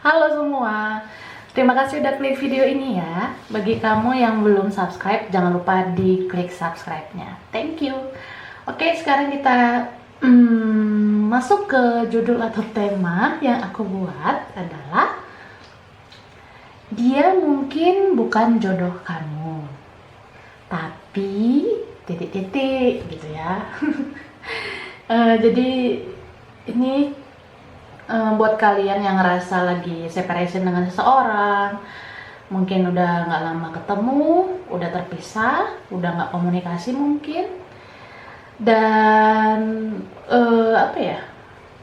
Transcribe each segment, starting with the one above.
Halo semua, terima kasih udah klik video ini ya. Bagi kamu yang belum subscribe, jangan lupa di klik subscribe-nya. Thank you. Oke, sekarang kita masuk ke judul atau tema yang aku buat adalah dia mungkin bukan jodoh kamu, tapi titik-titik gitu ya. Jadi ini buat kalian yang ngerasa lagi separation dengan seseorang, mungkin udah nggak lama ketemu, udah terpisah, udah nggak komunikasi mungkin, dan apa ya,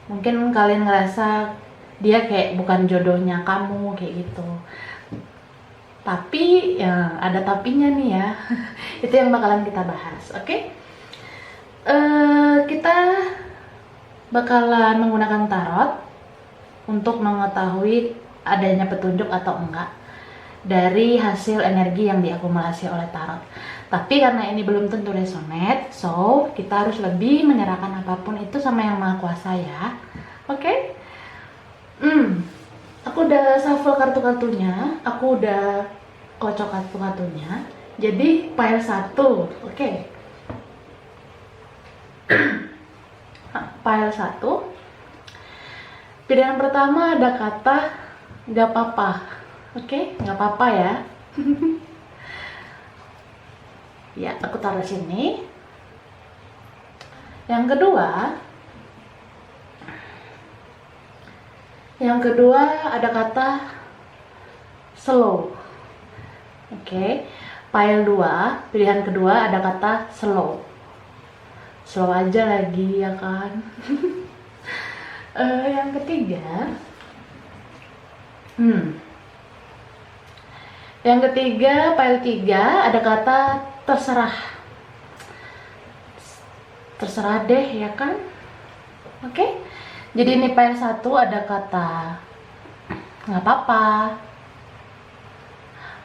mungkin kalian ngerasa dia kayak bukan jodohnya kamu kayak gitu. Tapi ya ada tapinya nih ya. Itu yang bakalan kita bahas, oke? Kita bakalan menggunakan tarot untuk mengetahui adanya petunjuk atau enggak dari hasil energi yang diakumulasi oleh tarot. Tapi karena ini belum tentu resonate, so kita harus lebih menyerahkan apapun itu sama yang maha kuasa ya. Oke? Aku udah shuffle kartu-kartunya, aku udah kocok kartu-kartunya. Jadi pile 1, oke. Pile 1. Pilihan pertama ada kata gak apa-apa, oke? Gak apa-apa ya. Ya, aku taruh sini. Yang kedua ada kata slow, oke? Pile 2, pilihan kedua ada kata slow. Slow aja lagi ya kan. Yang ketiga, pile 3 ada kata terserah. Terserah deh ya kan. Oke. Jadi ini pile 1 ada kata nggak apa-apa.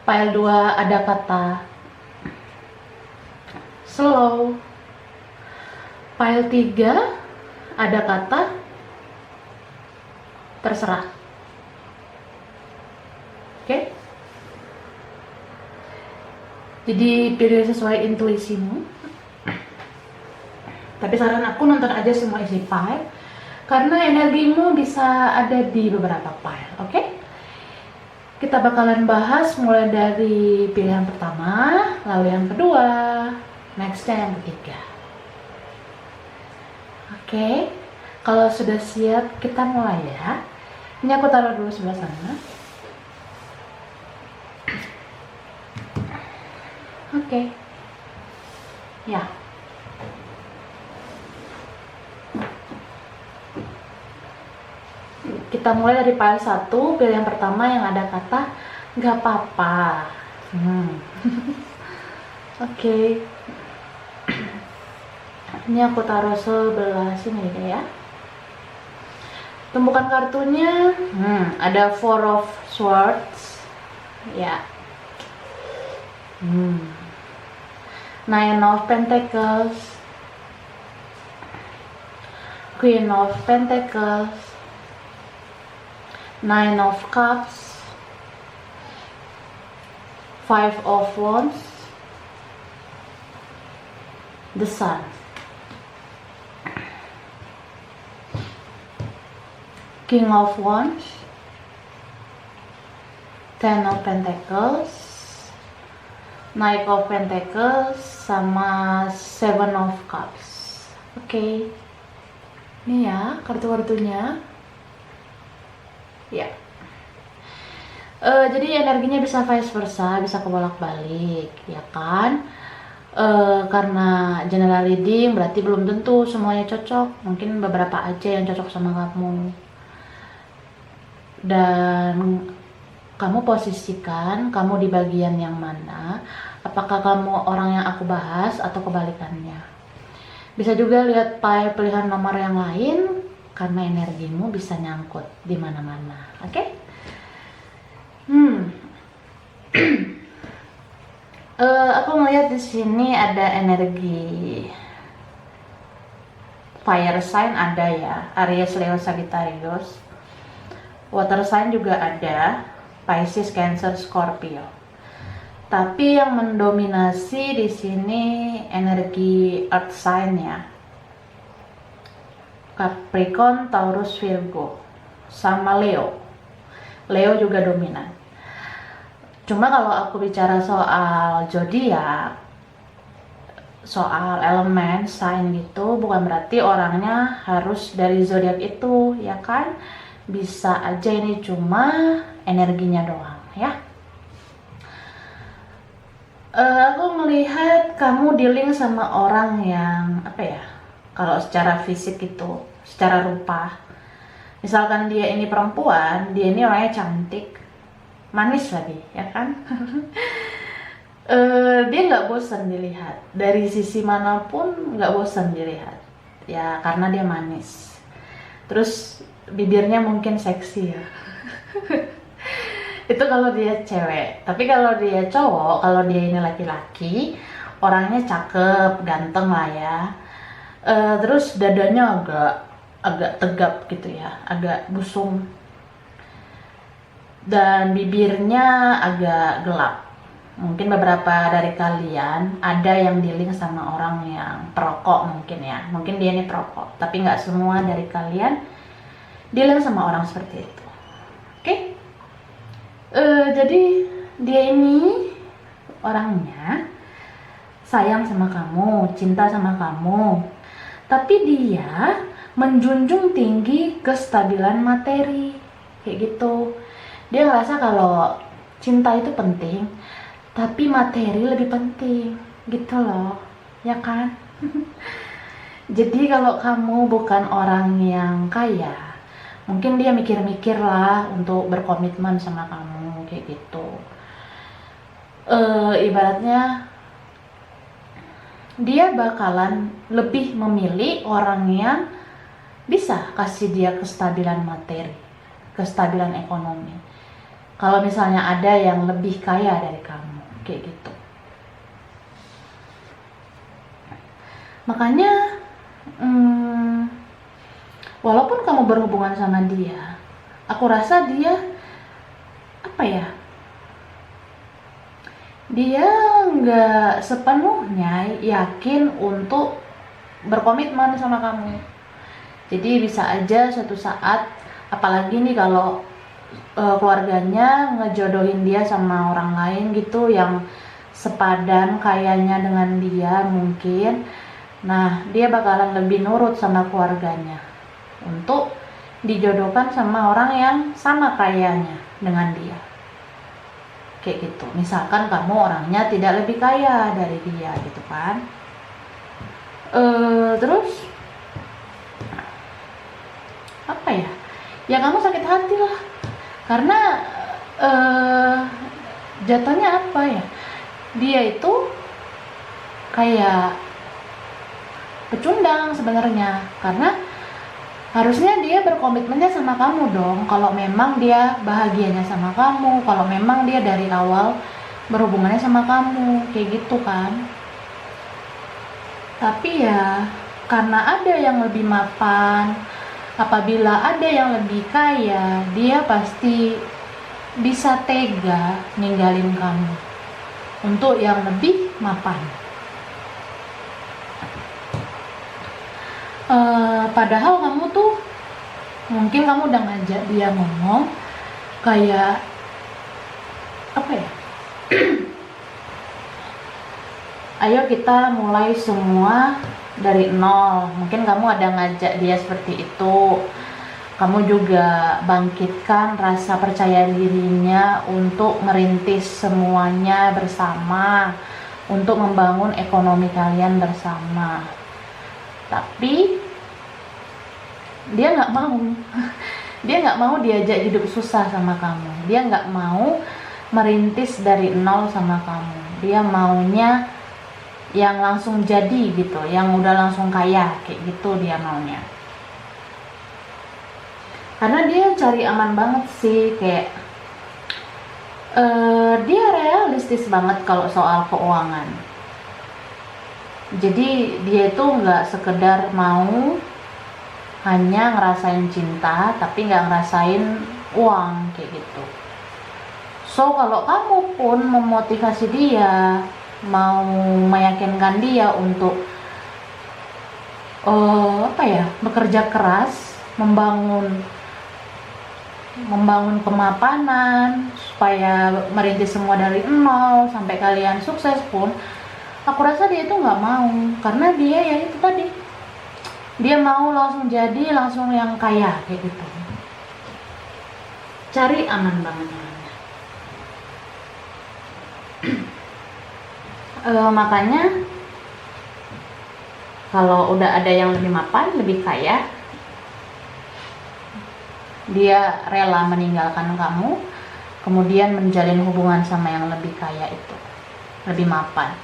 Pile 2 ada kata slow. Pile 3 ada kata terserah. Oke? Jadi pilih sesuai intuisimu. Tapi saran aku nonton aja semua isi pile, karena energimu bisa ada di beberapa pile. Oke? Kita bakalan bahas mulai dari pilihan pertama, lalu yang kedua, nextnya yang ketiga. Oke? Kalau sudah siap, kita mulai ya. Ini aku taruh dulu sebelah sana. Oke. Ya. Kita mulai dari pile 1, pilih yang pertama yang ada kata nggak apa-apa. Oke. Ini aku taruh sebelah sini ya. Tumpukan kartunya ada Four of Swords ya, Nine of Pentacles, Queen of Pentacles, Nine of Cups, Five of Wands, the Sun. King of Wands, Ten of Pentacles, Knight of Pentacles, sama Seven of Cups. Oke. Ini ya kartu-kartunya. Ya. Jadi energinya bisa vice versa, bisa kebolak-balik, ya kan? Karena general reading berarti belum tentu semuanya cocok. Mungkin beberapa aja yang cocok sama kamu. Dan kamu posisikan kamu di bagian yang mana, apakah kamu orang yang aku bahas atau kebalikannya. Bisa juga lihat pilihan nomor yang lain, karena energimu bisa nyangkut di mana-mana. Oke? Aku melihat di sini ada energi fire sign, ada ya, Aries, Leo, Sagittarius. water sign juga ada, Pisces, Cancer, Scorpio. Tapi yang mendominasi di sini energi earth sign ya. Capricorn, Taurus, Virgo, sama Leo. Leo juga dominan. Cuma kalau aku bicara soal zodiak, soal elemen, sign gitu, bukan berarti orangnya harus dari zodiak itu, ya kan? Bisa aja ini cuma energinya doang, ya. Aku melihat kamu dealing sama orang yang apa ya? Kalau secara fisik itu, secara rupa, misalkan dia ini perempuan, dia ini orangnya cantik, manis lagi, ya kan? Dia nggak bosan dilihat, dari sisi manapun nggak bosan dilihat, ya karena dia manis. Terus bibirnya mungkin seksi ya. Itu kalau dia cewek. Tapi kalau dia cowok, kalau dia ini laki-laki, orangnya cakep, ganteng lah ya. Terus dadanya agak tegap gitu ya, agak busung, dan bibirnya agak gelap. Mungkin beberapa dari kalian ada yang dealing sama orang yang perokok mungkin ya, mungkin dia ini perokok, tapi nggak semua dari kalian dealing sama orang seperti itu. Oke? Jadi dia ini orangnya sayang sama kamu, cinta sama kamu, tapi dia menjunjung tinggi kestabilan materi, kayak gitu. Dia ngerasa kalau cinta itu penting, tapi materi lebih penting, gitu loh, ya kan? Jadi kalau kamu bukan orang yang kaya, mungkin dia mikir-mikir lah untuk berkomitmen sama kamu, kayak gitu. Ibaratnya dia bakalan lebih memilih orang yang bisa kasih dia kestabilan materi, kestabilan ekonomi. Kalau misalnya ada yang lebih kaya dari kamu, kayak gitu. Makanya, walaupun kamu berhubungan sama dia, aku rasa dia, apa ya, dia nggak sepenuhnya yakin untuk berkomitmen sama kamu. Jadi bisa aja suatu saat, apalagi nih kalau keluarganya ngejodohin dia sama orang lain gitu yang sepadan kayaknya dengan dia mungkin. Nah, dia bakalan lebih nurut sama keluarganya untuk dijodohkan sama orang yang sama kayanya dengan dia. Kayak gitu. Misalkan kamu orangnya tidak lebih kaya dari dia gitu kan. Terus apa ya? Ya kamu sakit hati lah. Karena jatuhnya apa ya? Dia itu kayak pecundang sebenarnya, karena harusnya dia berkomitmennya sama kamu dong. Kalau memang dia bahagianya sama kamu, kalau memang dia dari awal berhubungannya sama kamu, kayak gitu kan. Tapi ya karena ada yang lebih mapan, apabila ada yang lebih kaya, dia pasti bisa tega ninggalin kamu untuk yang lebih mapan. Padahal kamu tuh mungkin kamu udah ngajak dia ngomong kayak apa ya, ayo kita mulai semua dari nol. Mungkin kamu ada ngajak dia seperti itu, kamu juga bangkitkan rasa percaya dirinya untuk merintis semuanya bersama, untuk membangun ekonomi kalian bersama. Tapi dia nggak mau. Dia nggak mau diajak hidup susah sama kamu. Dia nggak mau merintis dari nol sama kamu. Dia maunya yang langsung jadi gitu, yang udah langsung kaya, kayak gitu dia maunya. Karena dia cari aman banget sih, kayak dia realistis banget kalau soal keuangan. Jadi dia itu nggak sekedar mau hanya ngerasain cinta, tapi nggak ngerasain uang kayak gitu. So kalau kamu pun memotivasi dia, mau meyakinkan dia untuk bekerja keras, membangun kemapanan supaya merintis semua dari nol sampai kalian sukses pun, aku rasa dia itu nggak mau, karena dia ya itu tadi, dia mau langsung jadi langsung yang kaya kayak gitu, cari aman banget. Makanya kalau udah ada yang lebih mapan, lebih kaya, dia rela meninggalkan kamu, kemudian menjalin hubungan sama yang lebih kaya itu, lebih mapan.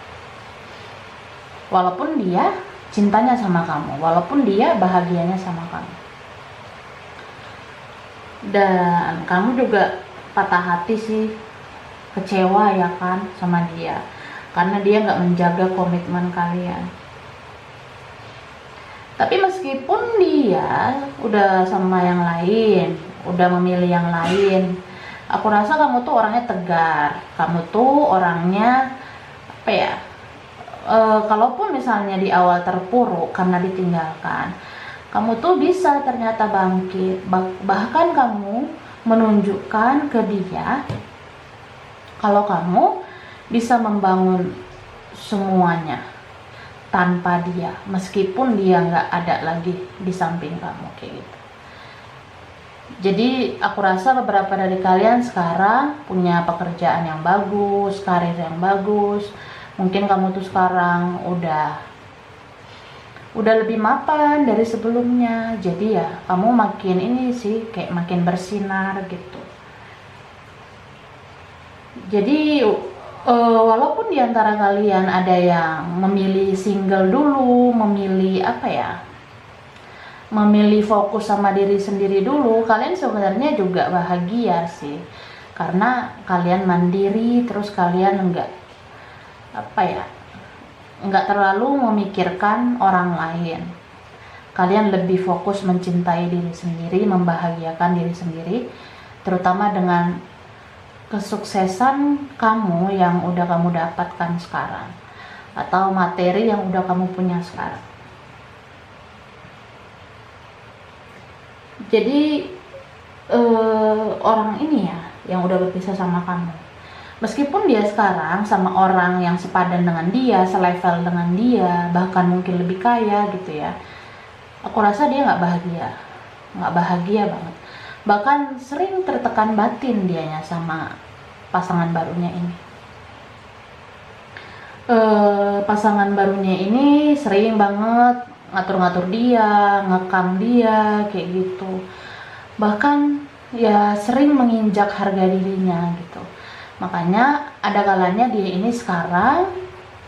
Walaupun dia cintanya sama kamu, walaupun dia bahagianya sama kamu. Dan kamu juga patah hati sih, kecewa ya kan sama dia, karena dia nggak menjaga komitmen kalian. Tapi meskipun dia udah sama yang lain, udah memilih yang lain, aku rasa kamu tuh orangnya tegar, kamu tuh orangnya kalaupun misalnya di awal terpuruk karena ditinggalkan, kamu tuh bisa ternyata bangkit, bahkan kamu menunjukkan ke dia kalau kamu bisa membangun semuanya tanpa dia, meskipun dia nggak ada lagi di samping kamu kayak gitu. Jadi aku rasa beberapa dari kalian sekarang punya pekerjaan yang bagus, karir yang bagus. Mungkin kamu tuh sekarang udah lebih mapan dari sebelumnya. Jadi ya kamu makin ini sih, kayak makin bersinar gitu. Jadi walaupun diantara kalian ada yang memilih single dulu, memilih fokus sama diri sendiri dulu, kalian sebenarnya juga bahagia sih, karena kalian mandiri, terus kalian nggak terlalu memikirkan orang lain. Kalian lebih fokus mencintai diri sendiri, membahagiakan diri sendiri, terutama dengan kesuksesan kamu yang udah kamu dapatkan sekarang, atau materi yang udah kamu punya sekarang. Jadi orang ini ya yang udah berpisah sama kamu, meskipun dia sekarang sama orang yang sepadan dengan dia, selevel dengan dia, bahkan mungkin lebih kaya gitu ya, aku rasa dia nggak bahagia banget. Bahkan sering tertekan batin dianya sama pasangan barunya ini. Pasangan barunya ini sering banget ngatur-ngatur dia, ngekang dia kayak gitu. Bahkan ya sering menginjak harga dirinya gitu. Makanya ada kalanya dia ini sekarang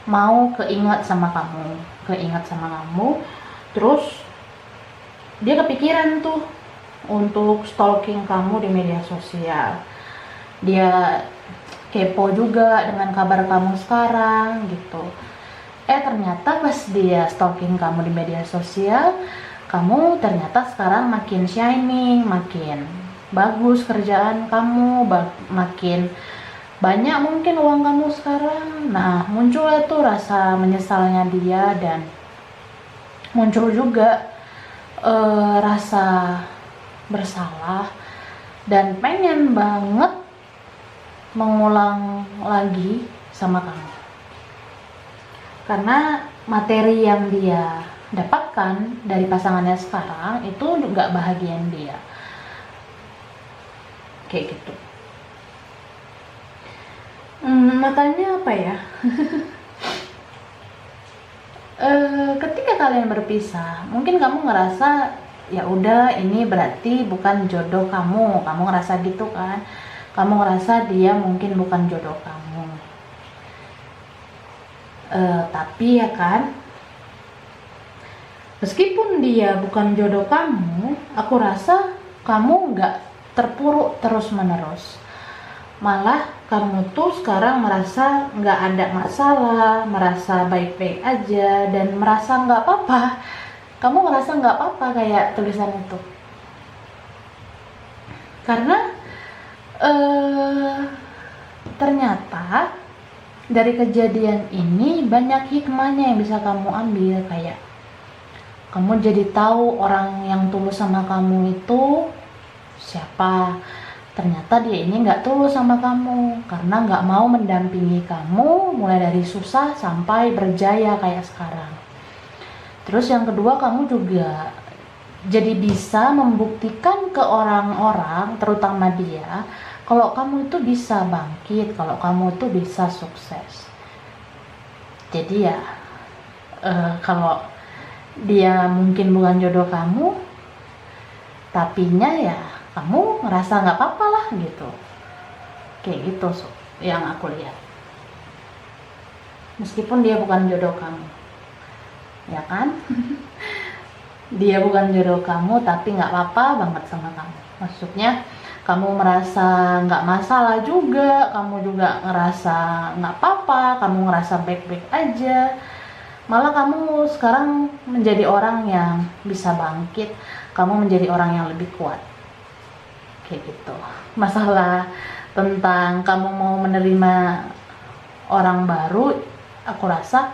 mau keingat sama kamu, terus dia kepikiran tuh untuk stalking kamu di media sosial. Dia kepo juga dengan kabar kamu sekarang gitu. Ternyata pas dia stalking kamu di media sosial, kamu ternyata sekarang makin shining, makin bagus kerjaan kamu, makin banyak mungkin uang kamu sekarang. Nah, muncul itu rasa menyesalnya dia, dan muncul juga rasa bersalah dan pengen banget mengulang lagi sama kamu, karena materi yang dia dapatkan dari pasangannya sekarang itu nggak bahagiain dia kayak gitu. Makanya ketika kalian berpisah, mungkin kamu ngerasa ya udah ini berarti bukan jodoh kamu ngerasa gitu kan, kamu ngerasa dia mungkin bukan jodoh kamu. Tapi ya kan, meskipun dia bukan jodoh kamu, aku rasa kamu nggak terpuruk terus menerus. Malah kamu tuh sekarang merasa nggak ada masalah, merasa baik-baik aja, dan merasa nggak apa-apa. Kamu ngerasa nggak apa-apa kayak tulisan itu. Karena ternyata dari kejadian ini banyak hikmahnya yang bisa kamu ambil. Kayak kamu jadi tahu orang yang tulus sama kamu itu siapa. Ternyata dia ini nggak tulus sama kamu karena nggak mau mendampingi kamu mulai dari susah sampai berjaya kayak sekarang. Terus yang kedua, kamu juga jadi bisa membuktikan ke orang-orang, terutama dia, kalau kamu itu bisa bangkit, kalau kamu itu bisa sukses. Jadi ya, kalau dia mungkin bukan jodoh kamu, tapinya ya kamu ngerasa nggak apa-apa lah gitu. Kayak gitu yang aku lihat. Meskipun dia bukan jodoh kamu, ya kan? Dia bukan jodoh kamu, tapi nggak apa-apa banget sama kamu. Maksudnya kamu merasa nggak masalah juga, kamu juga ngerasa nggak apa-apa, kamu ngerasa baik-baik aja. Malah kamu sekarang menjadi orang yang bisa bangkit, kamu menjadi orang yang lebih kuat. Kayak gitu. Masalah tentang kamu mau menerima orang baru, aku rasa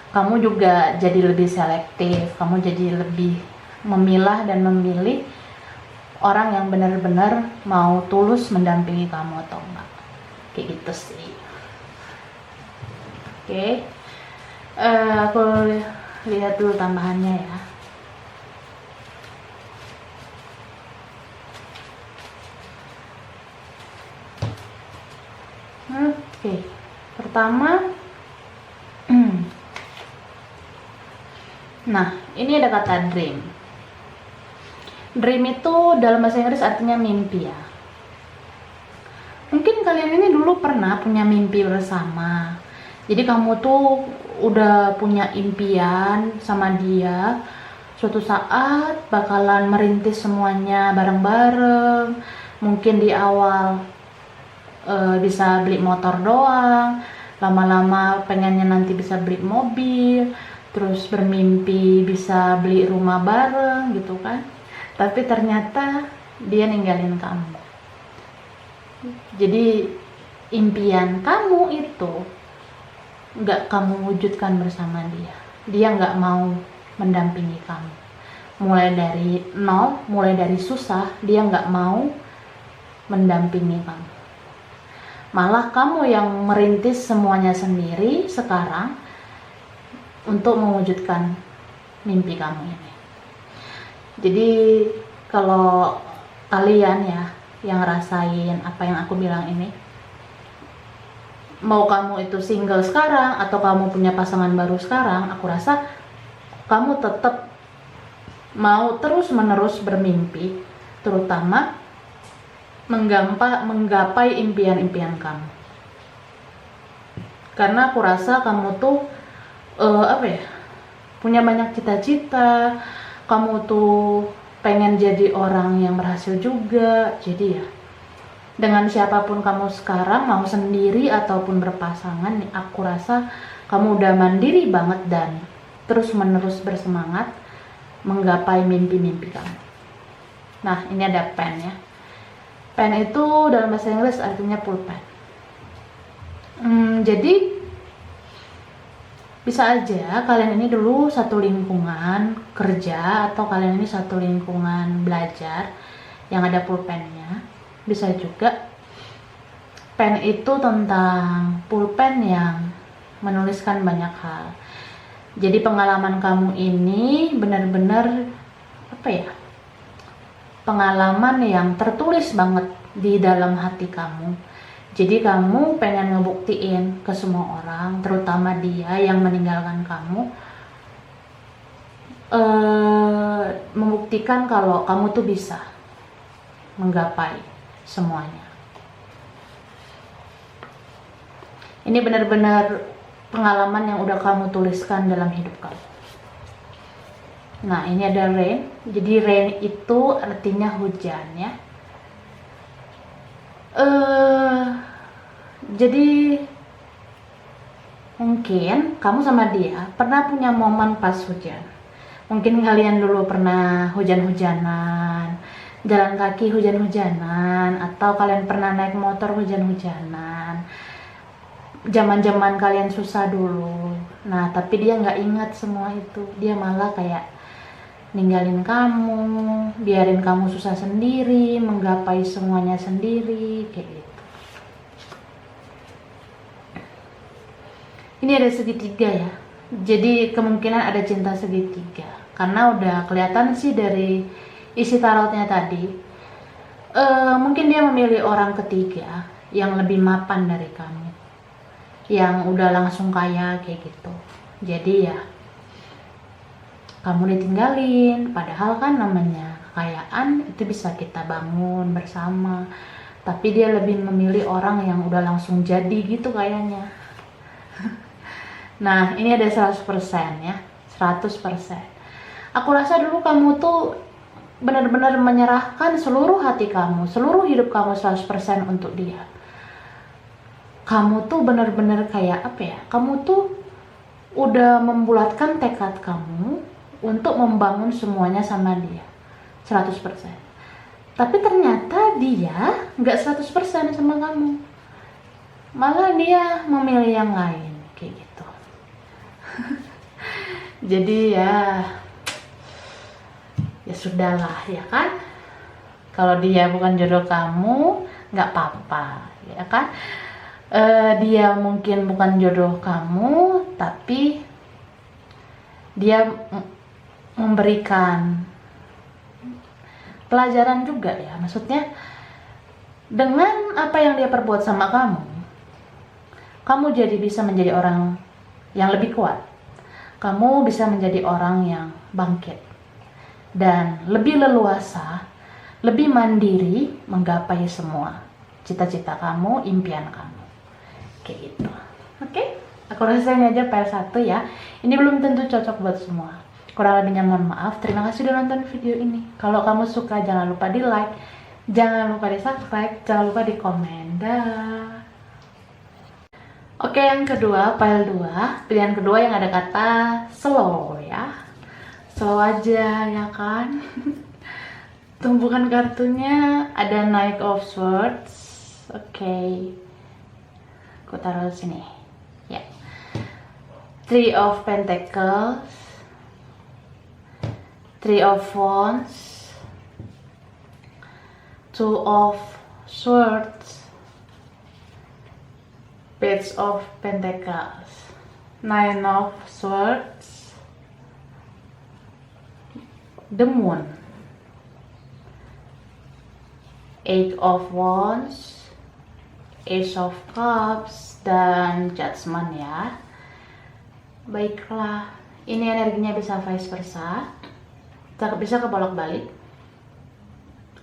kamu juga jadi lebih selektif, kamu jadi lebih memilah dan memilih orang yang benar-benar mau tulus mendampingi kamu atau enggak. Kayak gitu sih. Oke. Aku lihat dulu tambahannya ya. Oke. Pertama, nah, ini ada kata dream. Dream itu dalam bahasa Inggris artinya mimpi ya. Mungkin kalian ini dulu pernah punya mimpi bersama. Jadi kamu tuh udah punya impian sama dia. Suatu saat bakalan merintis semuanya bareng-bareng. Mungkin di awal bisa beli motor doang. Lama-lama pengennya nanti bisa beli mobil. Terus bermimpi bisa beli rumah bareng gitu kan. Tapi ternyata dia ninggalin kamu. Jadi impian kamu itu nggak kamu wujudkan bersama dia. Dia nggak mau mendampingi kamu. Mulai dari nol, mulai dari susah, dia nggak mau mendampingi kamu. Malah kamu yang merintis semuanya sendiri sekarang untuk mewujudkan mimpi kamu ini. Jadi kalau kalian ya yang rasain apa yang aku bilang ini, mau kamu itu single sekarang atau kamu punya pasangan baru sekarang, aku rasa kamu tetap mau terus-menerus bermimpi, terutama menggapai impian-impian kamu. Karena aku rasa kamu tuh punya banyak cita-cita, kamu tuh pengen jadi orang yang berhasil juga. Jadi ya, dengan siapapun kamu sekarang, mau sendiri ataupun berpasangan, aku rasa kamu udah mandiri banget dan terus-menerus bersemangat menggapai mimpi-mimpi kamu. Nah, ini ada pen ya. Pen itu dalam bahasa Inggris artinya pulpen. Jadi bisa aja kalian ini dulu satu lingkungan kerja atau kalian ini satu lingkungan belajar yang ada pulpennya. Bisa juga pen itu tentang pulpen yang menuliskan banyak hal. Jadi pengalaman kamu ini benar-benar pengalaman yang tertulis banget di dalam hati kamu. Jadi kamu pengen ngebuktiin ke semua orang, terutama dia yang meninggalkan kamu, membuktikan kalau kamu tuh bisa menggapai semuanya. Ini benar-benar pengalaman yang udah kamu tuliskan dalam hidup kamu. Nah, ini ada rain. Jadi rain itu artinya hujan ya. Jadi mungkin kamu sama dia pernah punya momen pas hujan. Mungkin kalian dulu pernah hujan-hujanan jalan kaki hujan-hujanan, atau kalian pernah naik motor hujan-hujanan, zaman-zaman kalian susah dulu. Nah, tapi dia nggak ingat semua itu. Dia malah kayak ninggalin kamu, biarin kamu susah sendiri, menggapai semuanya sendiri, kayak gitu. Ini ada segitiga ya. Jadi kemungkinan ada cinta segitiga. Karena udah kelihatan sih dari isi tarotnya tadi. Mungkin dia memilih orang ketiga yang lebih mapan dari kamu. Yang udah langsung kaya kayak gitu. Jadi ya kamu ditinggalin, padahal kan namanya kekayaan itu bisa kita bangun bersama. Tapi dia lebih memilih orang yang udah langsung jadi gitu kayaknya. Nah, ini ada 100% ya, 100%. Aku rasa dulu kamu tuh benar-benar menyerahkan seluruh hati kamu, seluruh hidup kamu 100% untuk dia. Kamu tuh benar-benar kayak apa ya, kamu tuh udah membulatkan tekad kamu untuk membangun semuanya sama dia 100%. Tapi ternyata dia nggak 100% sama kamu, malah dia memilih yang lain kayak gitu. Jadi ya sudahlah ya kan, kalau dia bukan jodoh kamu nggak apa-apa ya kan. Dia mungkin bukan jodoh kamu, tapi dia memberikan pelajaran juga ya, maksudnya dengan apa yang dia perbuat sama kamu jadi bisa menjadi orang yang lebih kuat, kamu bisa menjadi orang yang bangkit dan lebih leluasa, lebih mandiri menggapai semua cita-cita kamu, impian kamu kayak gitu. Oke? Aku rasa ini aja PR1 ya. Ini belum tentu cocok buat semua. Kurang lebihnya mohon maaf. Terima kasih udah nonton video ini. Kalau kamu suka jangan lupa di like, jangan lupa di subscribe, jangan lupa di komen. Dah. Oke, yang kedua, file 2. Pilihan kedua yang ada kata slow ya. Slow aja ya kan. Tumpukan kartunya ada Knight of Swords. Oke. Aku taruh sini. Ya. Three of Pentacles. Three of Wands. Two of Swords. Page of Pentacles. Nine of Swords. The Moon. Eight of Wands. Ace of Cups dan Judgment ya. Baiklah, ini energinya bisa vice versa, bisa kebolak-balik.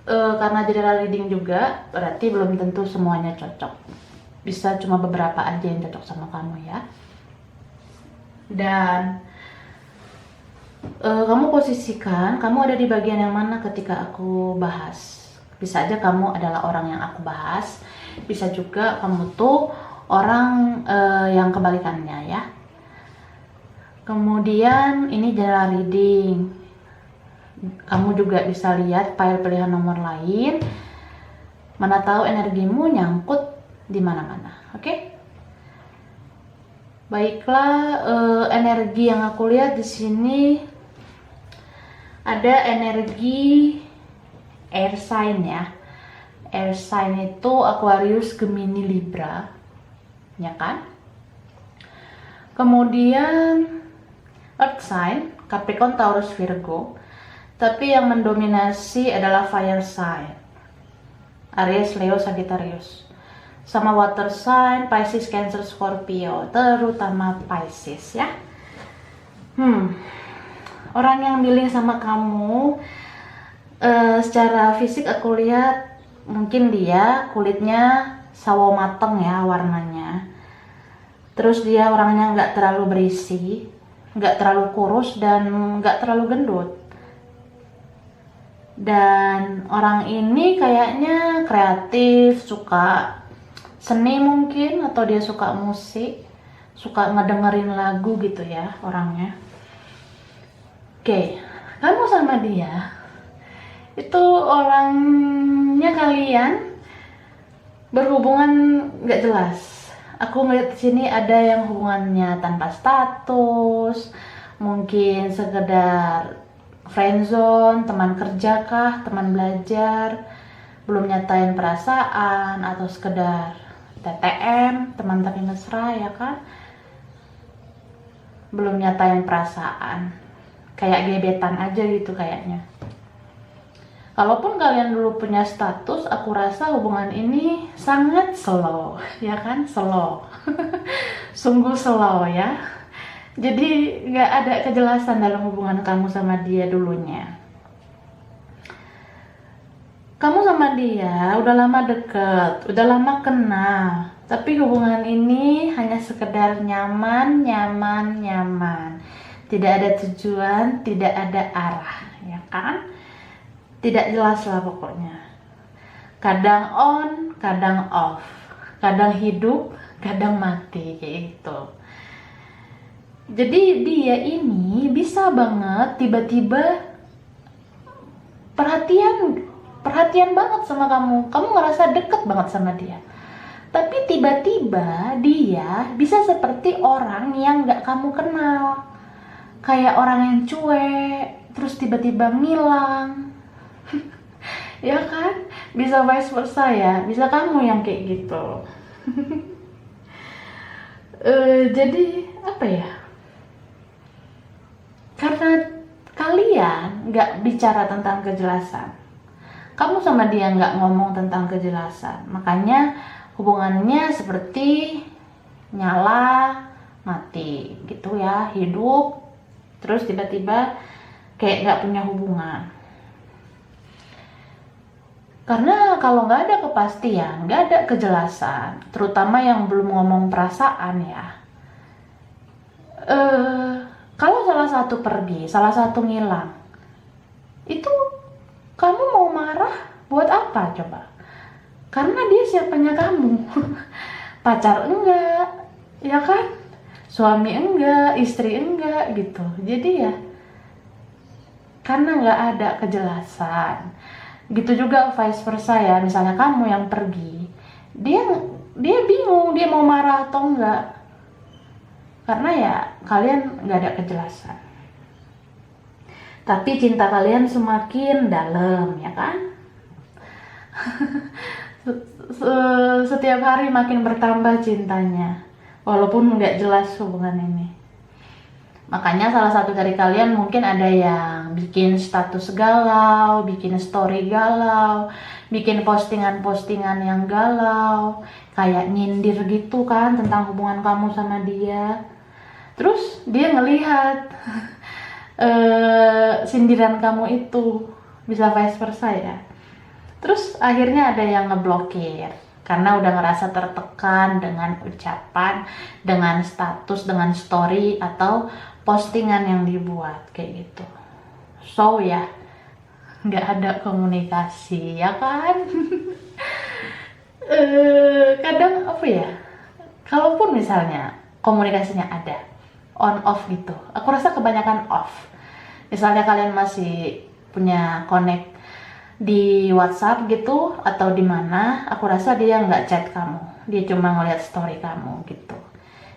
Karena general reading juga, berarti belum tentu semuanya cocok. Bisa cuma beberapa aja yang cocok sama kamu ya. Dan kamu posisikan, kamu ada di bagian yang mana ketika aku bahas. Bisa aja kamu adalah orang yang aku bahas, bisa juga kamu tuh orang yang kebalikannya ya. Kemudian ini general reading. Kamu juga bisa lihat file pilihan nomor lain. Mana tahu energimu nyangkut di mana-mana. Oke? Baiklah, energi yang aku lihat di sini ada energi air sign ya. Air sign itu Aquarius, Gemini, Libra, ya kan? Kemudian earth sign Capricorn, Taurus, Virgo. Tapi yang mendominasi adalah fire sign Aries, Leo, Sagittarius. Sama water sign Pisces, Cancer, Scorpio, terutama Pisces ya. Orang yang dealing sama kamu, secara fisik aku lihat mungkin dia kulitnya sawo mateng ya warnanya. Terus dia orangnya nggak terlalu berisi, nggak terlalu kurus dan nggak terlalu gendut. Dan orang ini kayaknya kreatif, suka seni mungkin, atau dia suka musik, suka ngedengerin lagu gitu ya orangnya. Oke, kamu sama dia Itu orangnya kalian berhubungan nggak jelas. Aku ngeliat di sini ada yang hubungannya tanpa status, mungkin sekedar friendzone, teman kerja kah, teman belajar, belum nyatain perasaan, atau sekedar TTM, teman tapi mesra, ya kan? Belum nyatain perasaan, kayak gebetan aja gitu kayaknya. Kalaupun kalian dulu punya status, aku rasa hubungan ini sangat slow, ya kan? Slow. Sungguh slow ya. Jadi nggak ada kejelasan dalam hubungan kamu sama dia dulunya. Kamu sama dia udah lama deket, udah lama kenal. Tapi hubungan ini hanya sekedar nyaman, nyaman, nyaman. Tidak ada tujuan, tidak ada arah, ya kan? Tidak jelas lah pokoknya. Kadang on, kadang off, kadang hidup, kadang mati, kayak gitu. Jadi dia ini bisa banget tiba-tiba perhatian banget sama kamu. Kamu ngerasa deket banget sama dia. Tapi tiba-tiba dia bisa seperti orang yang gak kamu kenal. Kayak orang yang cuek, terus tiba-tiba ngilang. Ya kan? Bisa vice versa ya, bisa kamu yang kayak gitu. Jadi apa ya, karena kalian nggak bicara tentang kejelasan, kamu sama dia nggak ngomong tentang kejelasan, makanya hubungannya seperti nyala mati gitu ya, hidup terus tiba-tiba kayak nggak punya hubungan. Karena kalau nggak ada kepastian, nggak ada kejelasan, terutama yang belum ngomong perasaan ya. Kalau salah satu pergi, salah satu ngilang, itu kamu mau marah buat apa coba? Karena dia siapanya kamu. Pacar enggak, ya kan? Suami enggak, istri enggak gitu. Jadi ya, karena nggak ada kejelasan. Gitu juga vice versa ya, misalnya kamu yang pergi, dia bingung dia mau marah atau enggak, karena ya kalian nggak ada kejelasan. Tapi cinta kalian semakin dalam, ya kan? Setiap hari makin bertambah cintanya, walaupun nggak jelas hubungan ini. Makanya salah satu dari kalian mungkin ada yang bikin status galau, bikin story galau, bikin postingan-postingan yang galau, kayak nyindir gitu kan tentang hubungan kamu sama dia. Terus dia ngelihat sindiran kamu itu, bisa vice versa ya. Terus akhirnya ada yang ngeblokir karena udah ngerasa tertekan dengan ucapan, dengan status, dengan story atau postingan yang dibuat kayak gitu. So ya, nggak ada komunikasi, ya kan? Kadang apa ya, kalaupun misalnya komunikasinya ada, on off gitu, aku rasa kebanyakan off. Misalnya kalian masih punya connect di WhatsApp gitu atau di mana, aku rasa dia nggak chat kamu, dia cuma ngeliat story kamu gitu.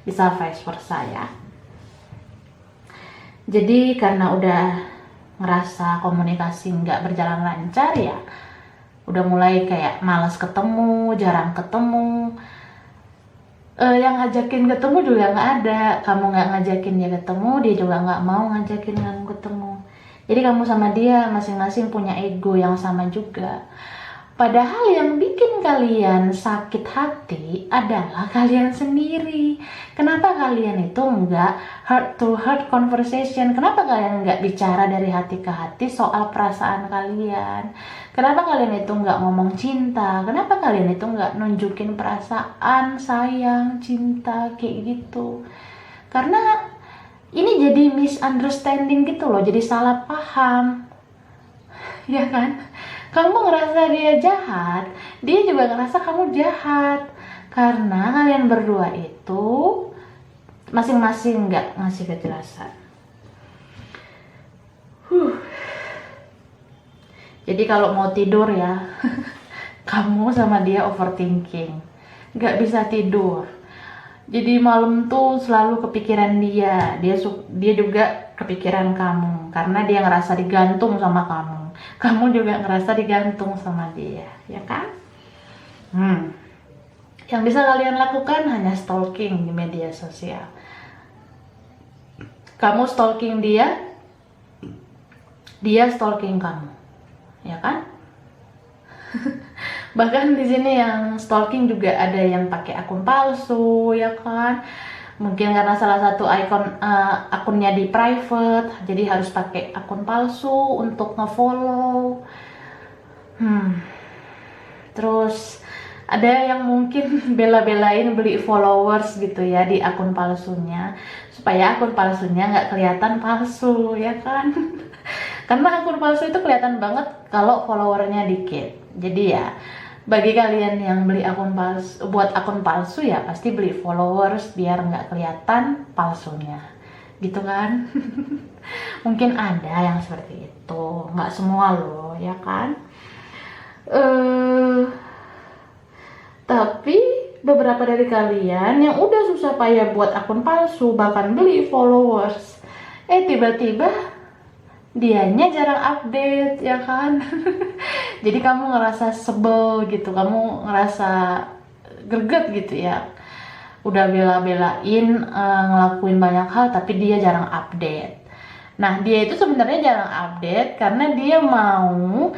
Bisa vice versa ya. Jadi karena udah ngerasa komunikasi nggak berjalan lancar ya, udah mulai kayak malas ketemu, jarang ketemu. Yang ngajakin ketemu juga nggak ada, kamu nggak ngajakin dia ketemu, dia juga nggak mau ngajakin kamu ketemu. Jadi kamu sama dia masing-masing punya ego yang sama juga. Padahal yang bikin kalian sakit hati adalah kalian sendiri. Kenapa kalian itu nggak heart to heart conversation? Kenapa kalian nggak bicara dari hati ke hati soal perasaan kalian? Kenapa kalian itu nggak ngomong cinta? Kenapa kalian itu nggak nunjukin perasaan, sayang, cinta, kayak gitu? Karena ini jadi misunderstanding gitu loh, jadi salah paham. Ya kan? Kamu ngerasa dia jahat, dia juga ngerasa kamu jahat. Karena kalian berdua itu masing-masing nggak ngasih kejelasan. Jadi kalau mau tidur ya, kamu sama dia overthinking, nggak bisa tidur. Jadi malam tuh selalu kepikiran dia juga kepikiran kamu, karena dia ngerasa digantung sama kamu juga ngerasa digantung sama dia, ya kan? Yang bisa kalian lakukan hanya stalking di media sosial. Kamu stalking dia, dia stalking kamu, ya kan? Bahkan di sini yang stalking juga ada yang pakai akun palsu, ya kan? Mungkin karena salah satu akunnya di private, jadi harus pakai akun palsu untuk ngefollow. Terus ada yang mungkin bela-belain beli followers gitu ya di akun palsunya, supaya akun palsunya nggak kelihatan palsu, ya kan? Karena akun palsu itu kelihatan banget kalau followernya dikit. Jadi ya, bagi kalian yang beli akun palsu, buat akun palsu ya pasti beli followers biar nggak kelihatan palsunya, gitu kan? Mungkin ada yang seperti itu, nggak semua loh, ya kan? Tapi beberapa dari kalian yang udah susah payah buat akun palsu, bahkan beli followers, tiba-tiba dianya jarang update, ya kan? Jadi kamu ngerasa sebel gitu, kamu ngerasa greget gitu ya. Udah bela-belain ngelakuin banyak hal tapi dia jarang update. Nah, dia itu sebenarnya jarang update karena dia mau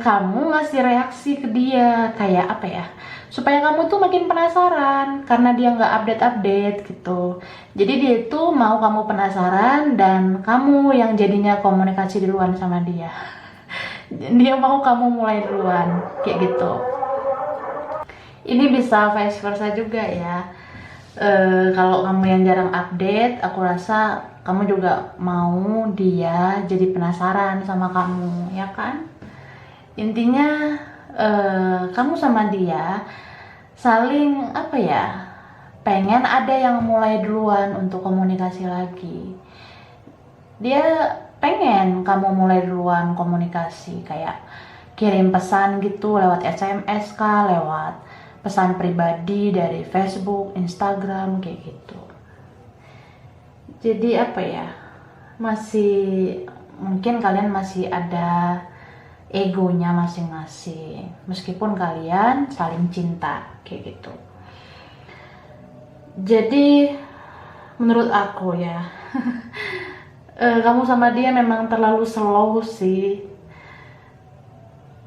kamu ngasih reaksi ke dia, kayak apa ya, supaya kamu tuh makin penasaran karena dia nggak update gitu. Jadi dia itu mau kamu penasaran dan kamu yang jadinya komunikasi duluan sama dia. Dia mau kamu mulai duluan, kayak gitu. Ini bisa vice versa juga ya. Kalau kamu yang jarang update, aku rasa kamu juga mau dia jadi penasaran sama kamu, ya kan? Intinya kamu sama dia saling apa ya, pengen ada yang mulai duluan untuk komunikasi lagi. Dia pengen kamu mulai duluan komunikasi, kayak kirim pesan gitu lewat SMS kah, lewat pesan pribadi dari Facebook, Instagram, kayak gitu. Jadi apa ya, mungkin kalian masih ada egonya masing-masing, meskipun kalian saling cinta, kayak gitu. Jadi menurut aku ya, kamu sama dia memang terlalu slow sih.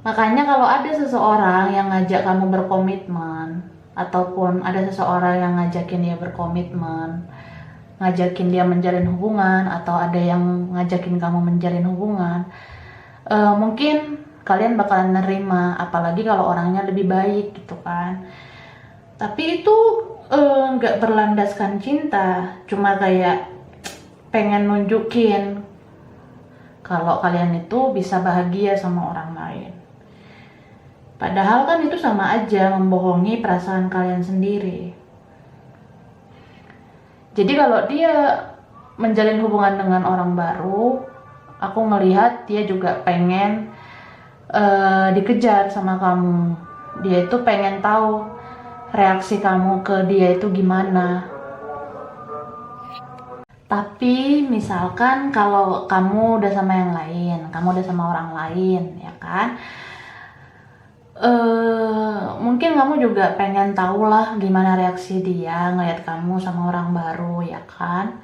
Makanya kalau ada seseorang yang ngajak kamu berkomitmen, ataupun ada seseorang yang ngajakin dia berkomitmen, ngajakin dia menjalin hubungan, atau ada yang ngajakin kamu menjalin hubungan, mungkin kalian bakalan nerima, apalagi kalau orangnya lebih baik gitu kan. Tapi itu nggak berlandaskan cinta, cuma kayak pengen nunjukin kalau kalian itu bisa bahagia sama orang lain. Padahal kan itu sama aja membohongi perasaan kalian sendiri. Jadi kalau dia menjalin hubungan dengan orang baru, aku ngelihat dia juga pengen dikejar sama kamu. Dia itu pengen tahu reaksi kamu ke dia itu gimana. Tapi misalkan kalau kamu udah sama yang lain, kamu udah sama orang lain, ya kan? Mungkin kamu juga pengen tahu lah gimana reaksi dia ngeliat kamu sama orang baru, ya kan?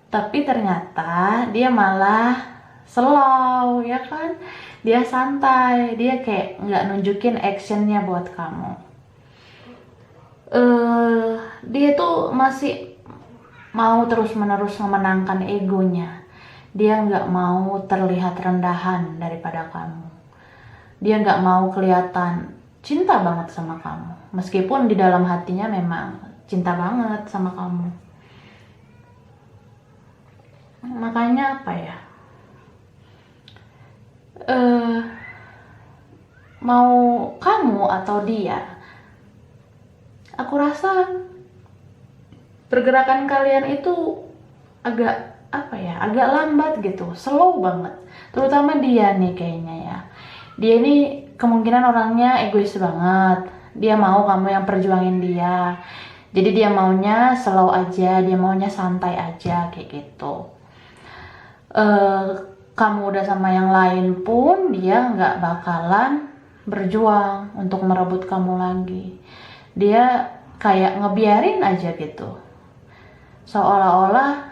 Tapi ternyata dia malah slow, ya kan? Dia santai, dia kayak nggak nunjukin actionnya buat kamu. Dia tuh masih mau terus-menerus memenangkan egonya. Dia nggak mau terlihat rendahan daripada kamu. Dia nggak mau kelihatan cinta banget sama kamu, meskipun di dalam hatinya memang cinta banget sama kamu. Makanya apa ya, mau kamu atau dia, aku rasa pergerakan kalian itu agak apa ya, agak lambat gitu, slow banget. Terutama dia nih kayaknya ya, Dia ini kemungkinan orangnya egois banget. Dia mau kamu yang perjuangin dia. Jadi dia maunya slow aja, dia maunya santai aja kayak gitu. Kamu udah sama yang lain pun dia nggak bakalan berjuang untuk merebut kamu lagi. Dia kayak ngebiarin aja gitu. Seolah-olah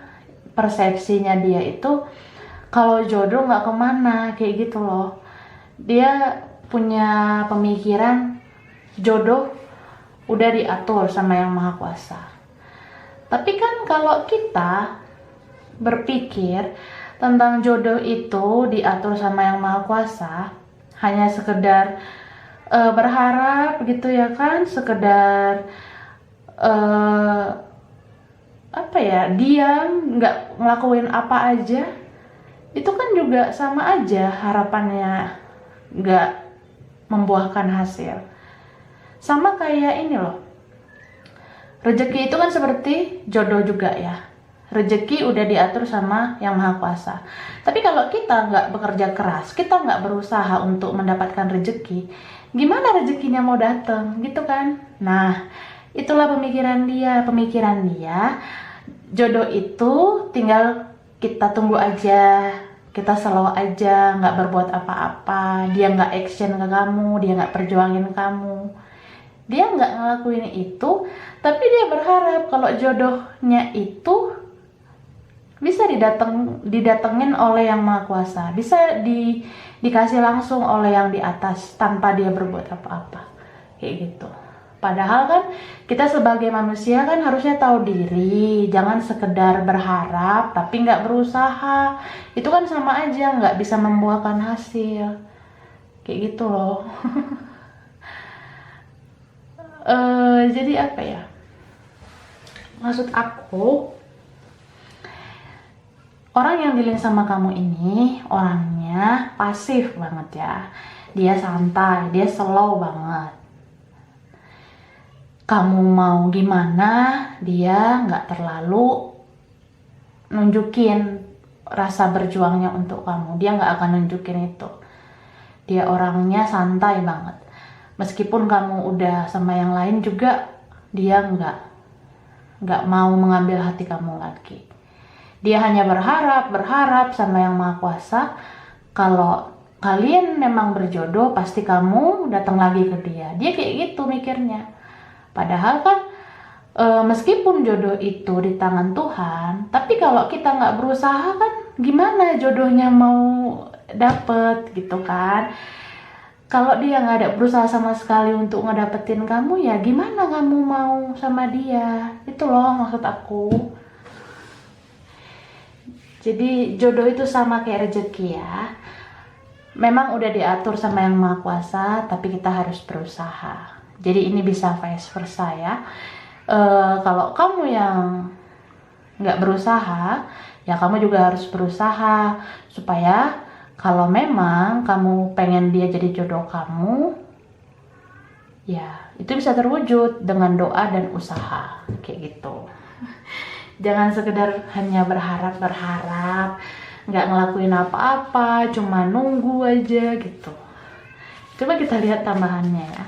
persepsinya dia itu kalau jodoh nggak kemana kayak gitu loh. Dia punya pemikiran jodoh udah diatur sama yang maha kuasa. Tapi kan kalau kita berpikir tentang jodoh itu diatur sama yang maha kuasa, hanya sekedar berharap gitu ya kan, sekedar apa ya, diam nggak ngelakuin apa aja, itu kan juga sama aja harapannya nggak membuahkan hasil. Sama kayak ini loh, rezeki itu kan seperti jodoh juga ya. Rezeki udah diatur sama yang maha kuasa. Tapi kalau kita nggak bekerja keras, kita nggak berusaha untuk mendapatkan rezeki, gimana rezekinya mau datang gitu kan? Nah, itulah pemikiran dia. Jodoh itu tinggal kita tunggu aja, kita slow aja, nggak berbuat apa-apa. Dia nggak action ke kamu, dia nggak perjuangin kamu. Dia nggak ngelakuin itu, tapi dia berharap kalau jodohnya itu bisa didatengin oleh yang maha kuasa, bisa dikasih langsung oleh yang di atas tanpa dia berbuat apa-apa kayak gitu. Padahal kan kita sebagai manusia kan harusnya tahu diri, jangan sekedar berharap tapi nggak berusaha. Itu kan sama aja nggak bisa membuahkan hasil kayak gitu loh. Jadi apa ya, maksud aku, orang yang dealing sama kamu ini orangnya pasif banget ya. Dia santai, dia slow banget. Kamu mau gimana, dia nggak terlalu nunjukin rasa berjuangnya untuk kamu. Dia nggak akan nunjukin itu. Dia orangnya santai banget. Meskipun kamu udah sama yang lain juga, dia nggak mau mengambil hati kamu lagi. Dia hanya berharap sama yang maha kuasa kalau kalian memang berjodoh pasti kamu datang lagi ke dia. Dia kayak gitu mikirnya. Padahal kan meskipun jodoh itu di tangan Tuhan, tapi kalau kita nggak berusaha kan gimana jodohnya mau dapet gitu kan. Kalau dia nggak ada berusaha sama sekali untuk ngedapetin kamu, ya gimana kamu mau sama dia? Itu loh maksud aku. Jadi jodoh itu sama kayak rezeki ya. Memang udah diatur sama yang maha kuasa, tapi kita harus berusaha. Jadi ini bisa vice versa ya. Kalau kamu yang nggak berusaha, ya kamu juga harus berusaha supaya kalau memang kamu pengen dia jadi jodoh kamu, ya itu bisa terwujud dengan doa dan usaha kayak gitu. Jangan sekedar hanya berharap, nggak ngelakuin apa-apa, cuma nunggu aja gitu. Coba kita lihat tambahannya ya.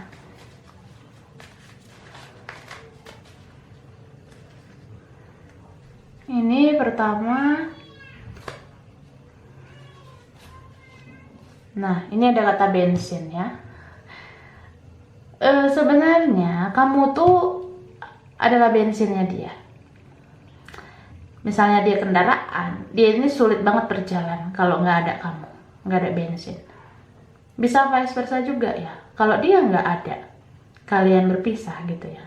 Ini pertama. Nah, ini ada kata bensin ya. Sebenarnya kamu tuh adalah bensinnya dia. Misalnya dia kendaraan, dia ini sulit banget berjalan kalau nggak ada kamu, nggak ada bensin. Bisa vice versa juga ya. Kalau dia nggak ada, kalian berpisah gitu ya.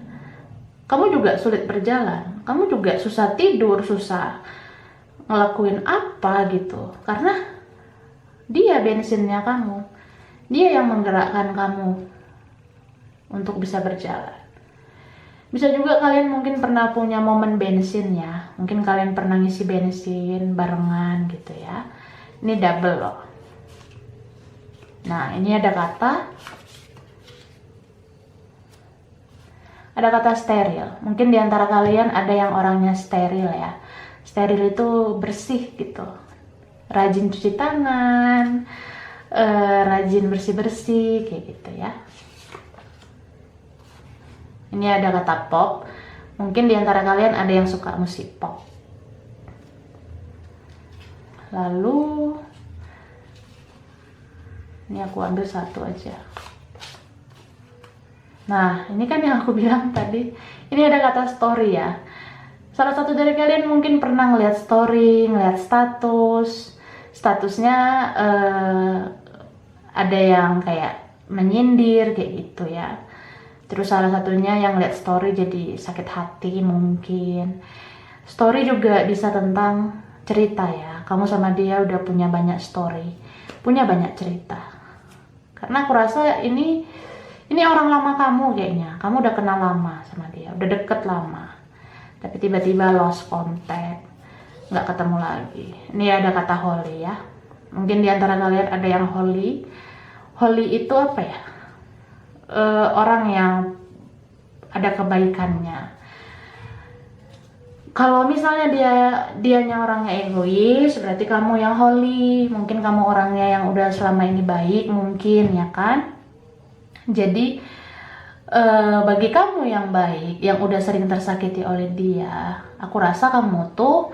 Kamu juga sulit berjalan, kamu juga susah tidur, susah ngelakuin apa gitu. Karena dia bensinnya kamu, dia yang menggerakkan kamu untuk bisa berjalan. Bisa juga kalian mungkin pernah punya momen bensin ya, mungkin kalian pernah ngisi bensin barengan gitu ya. Ini double loh. Nah, ini ada kata steril. Mungkin diantara kalian ada yang orangnya steril ya. Steril itu bersih gitu, rajin cuci tangan, rajin bersih-bersih kayak gitu ya. Ini ada kata pop. Mungkin diantara kalian ada yang suka musik pop. Lalu ini aku ambil satu aja. Nah, ini kan yang aku bilang tadi. Ini ada kata story ya. Salah satu dari kalian mungkin pernah ngeliat story, ngeliat statusnya ada yang kayak menyindir kayak gitu ya. Terus salah satunya yang lihat story jadi sakit hati mungkin. Story juga bisa tentang cerita ya. Kamu sama dia udah punya banyak story, punya banyak cerita. Karena aku rasa ini orang lama kamu kayaknya. Kamu udah kenal lama sama dia, udah deket lama. Tapi tiba-tiba lost contact, nggak ketemu lagi. Ini ada kata holy ya. Mungkin diantara kalian ada yang holy. Holy itu apa ya? Orang yang ada kebaikannya. Kalau misalnya dianya orangnya egois, berarti kamu yang holy. Mungkin kamu orangnya yang udah selama ini baik, mungkin ya kan. Jadi bagi kamu yang baik, yang udah sering tersakiti oleh dia, aku rasa kamu tuh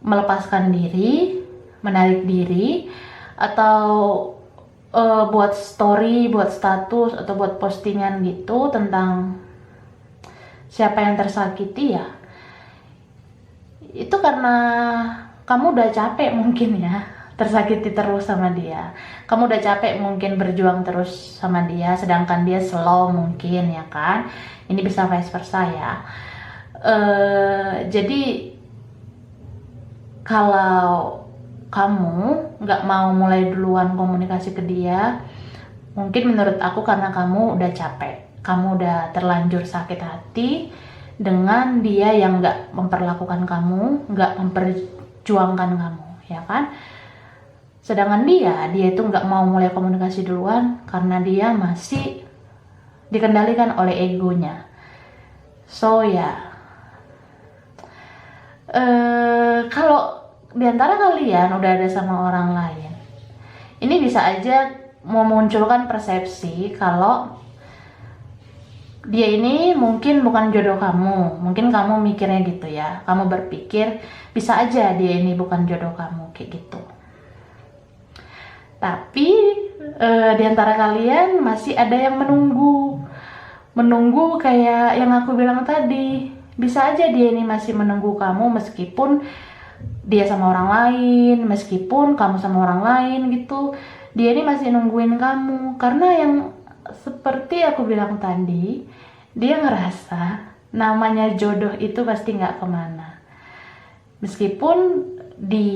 melepaskan diri, menarik diri, atau buat story, buat status, atau buat postingan gitu tentang siapa yang tersakiti ya. Itu karena kamu udah capek mungkin ya, tersakiti terus sama dia. Kamu udah capek mungkin berjuang terus sama dia, sedangkan dia slow mungkin ya kan. Ini bisa vice versa ya. Jadi kalau kamu nggak mau mulai duluan komunikasi ke dia, mungkin menurut aku karena kamu udah capek, kamu udah terlanjur sakit hati dengan dia yang nggak memperlakukan kamu, nggak memperjuangkan kamu, ya kan? Sedangkan dia itu nggak mau mulai komunikasi duluan karena dia masih dikendalikan oleh egonya. So ya, kalau diantara kalian udah ada sama orang lain, ini bisa aja memunculkan persepsi kalau dia ini mungkin bukan jodoh kamu. Mungkin kamu mikirnya gitu ya, kamu berpikir bisa aja dia ini bukan jodoh kamu kayak gitu. Tapi diantara kalian masih ada yang menunggu kayak yang aku bilang tadi. Bisa aja dia ini masih menunggu kamu meskipun dia sama orang lain, meskipun kamu sama orang lain gitu, dia ini masih nungguin kamu. Karena yang seperti aku bilang tadi, dia ngerasa namanya jodoh itu pasti nggak kemana. Meskipun di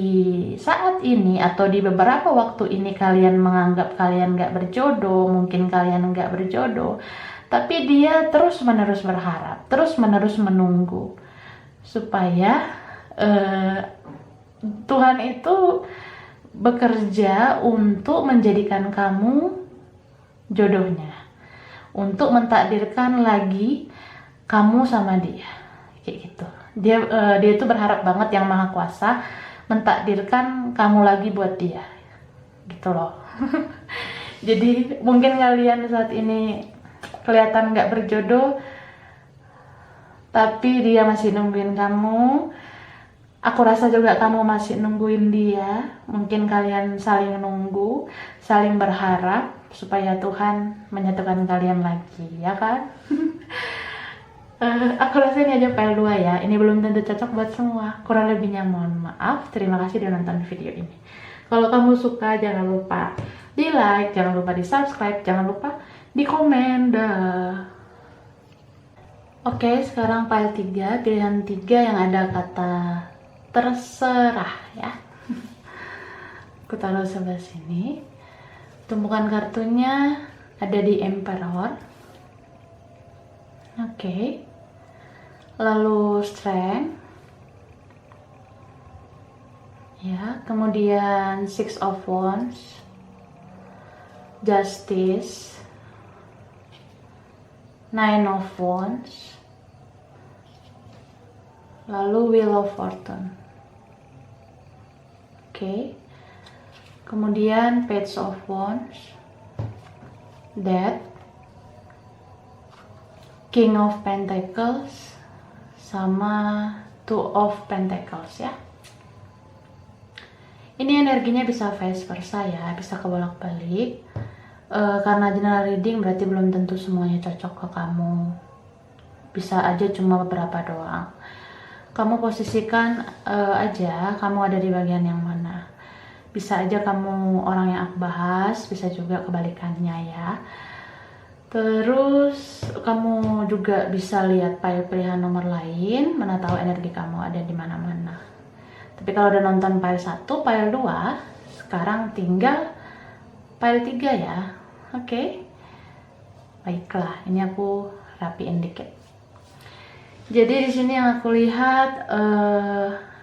saat ini atau di beberapa waktu ini kalian menganggap kalian nggak berjodoh, mungkin kalian nggak berjodoh, tapi dia terus menerus berharap, terus menerus menunggu supaya Tuhan itu bekerja untuk menjadikan kamu jodohnya, untuk mentakdirkan lagi kamu sama dia, kayak gitu. Dia itu berharap banget yang Maha Kuasa mentakdirkan kamu lagi buat dia, gitu loh. Jadi mungkin kalian saat ini kelihatan nggak berjodoh, tapi dia masih nungguin kamu. Aku rasa juga kamu masih nungguin dia. Mungkin kalian saling nunggu, saling berharap supaya Tuhan menyatukan kalian lagi, ya kan? Aku rasa ini aja PL2 ya. Ini belum tentu cocok buat semua. Kurang lebihnya mohon maaf. Terima kasih sudah nonton video ini. Kalau kamu suka jangan lupa di like, jangan lupa di subscribe, jangan lupa di komen. Oke, sekarang file 3, pilihan 3 yang ada kata terserah ya. Aku taruh sebelah sini. Tumpukan kartunya ada di Emperor. Oke. Lalu Strength. Ya, kemudian Six of Wands. Justice. Nine of Wands. Lalu Wheel of Fortune. Oke. kemudian Page of Wands, Death, King of Pentacles, sama Two of Pentacles ya. Ini energinya bisa vice versa ya, bisa kebolak-balik. Karena general reading berarti belum tentu semuanya cocok ke kamu. Bisa aja cuma beberapa doang. Kamu posisikan aja kamu ada di bagian yang mana. Bisa aja kamu orang yang aku bahas, bisa juga kebalikannya ya. Terus kamu juga bisa lihat file pilihan nomor lain, mana tahu energi kamu ada di mana-mana. Tapi kalau udah nonton file 1, file 2, sekarang tinggal file 3 ya. Oke. Baiklah, ini aku rapiin dikit. Jadi di sini yang aku lihat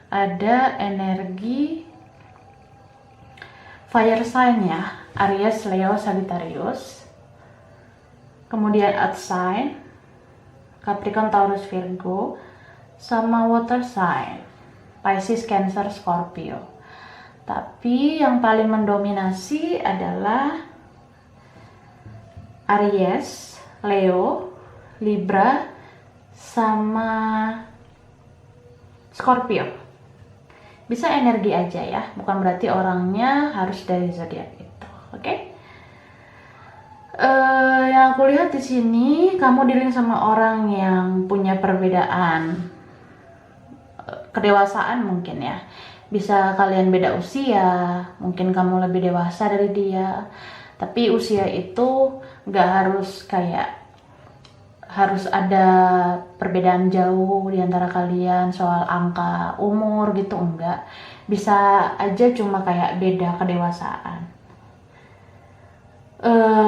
ada energi fire sign ya, Aries, Leo, Sagittarius. Kemudian earth sign, Capricorn, Taurus, Virgo, sama water sign, Pisces, Cancer, Scorpio. Tapi yang paling mendominasi adalah Aries, Leo, Libra, sama Scorpio. Bisa energi aja ya, bukan berarti orangnya harus dari zodiak itu. Oke? Yang aku lihat di sini kamu dealing sama orang yang punya perbedaan kedewasaan mungkin ya. Bisa kalian beda usia, mungkin kamu lebih dewasa dari dia. Tapi usia itu nggak harus harus ada perbedaan jauh di antara kalian soal angka umur gitu, enggak. Bisa aja cuma kayak beda kedewasaan.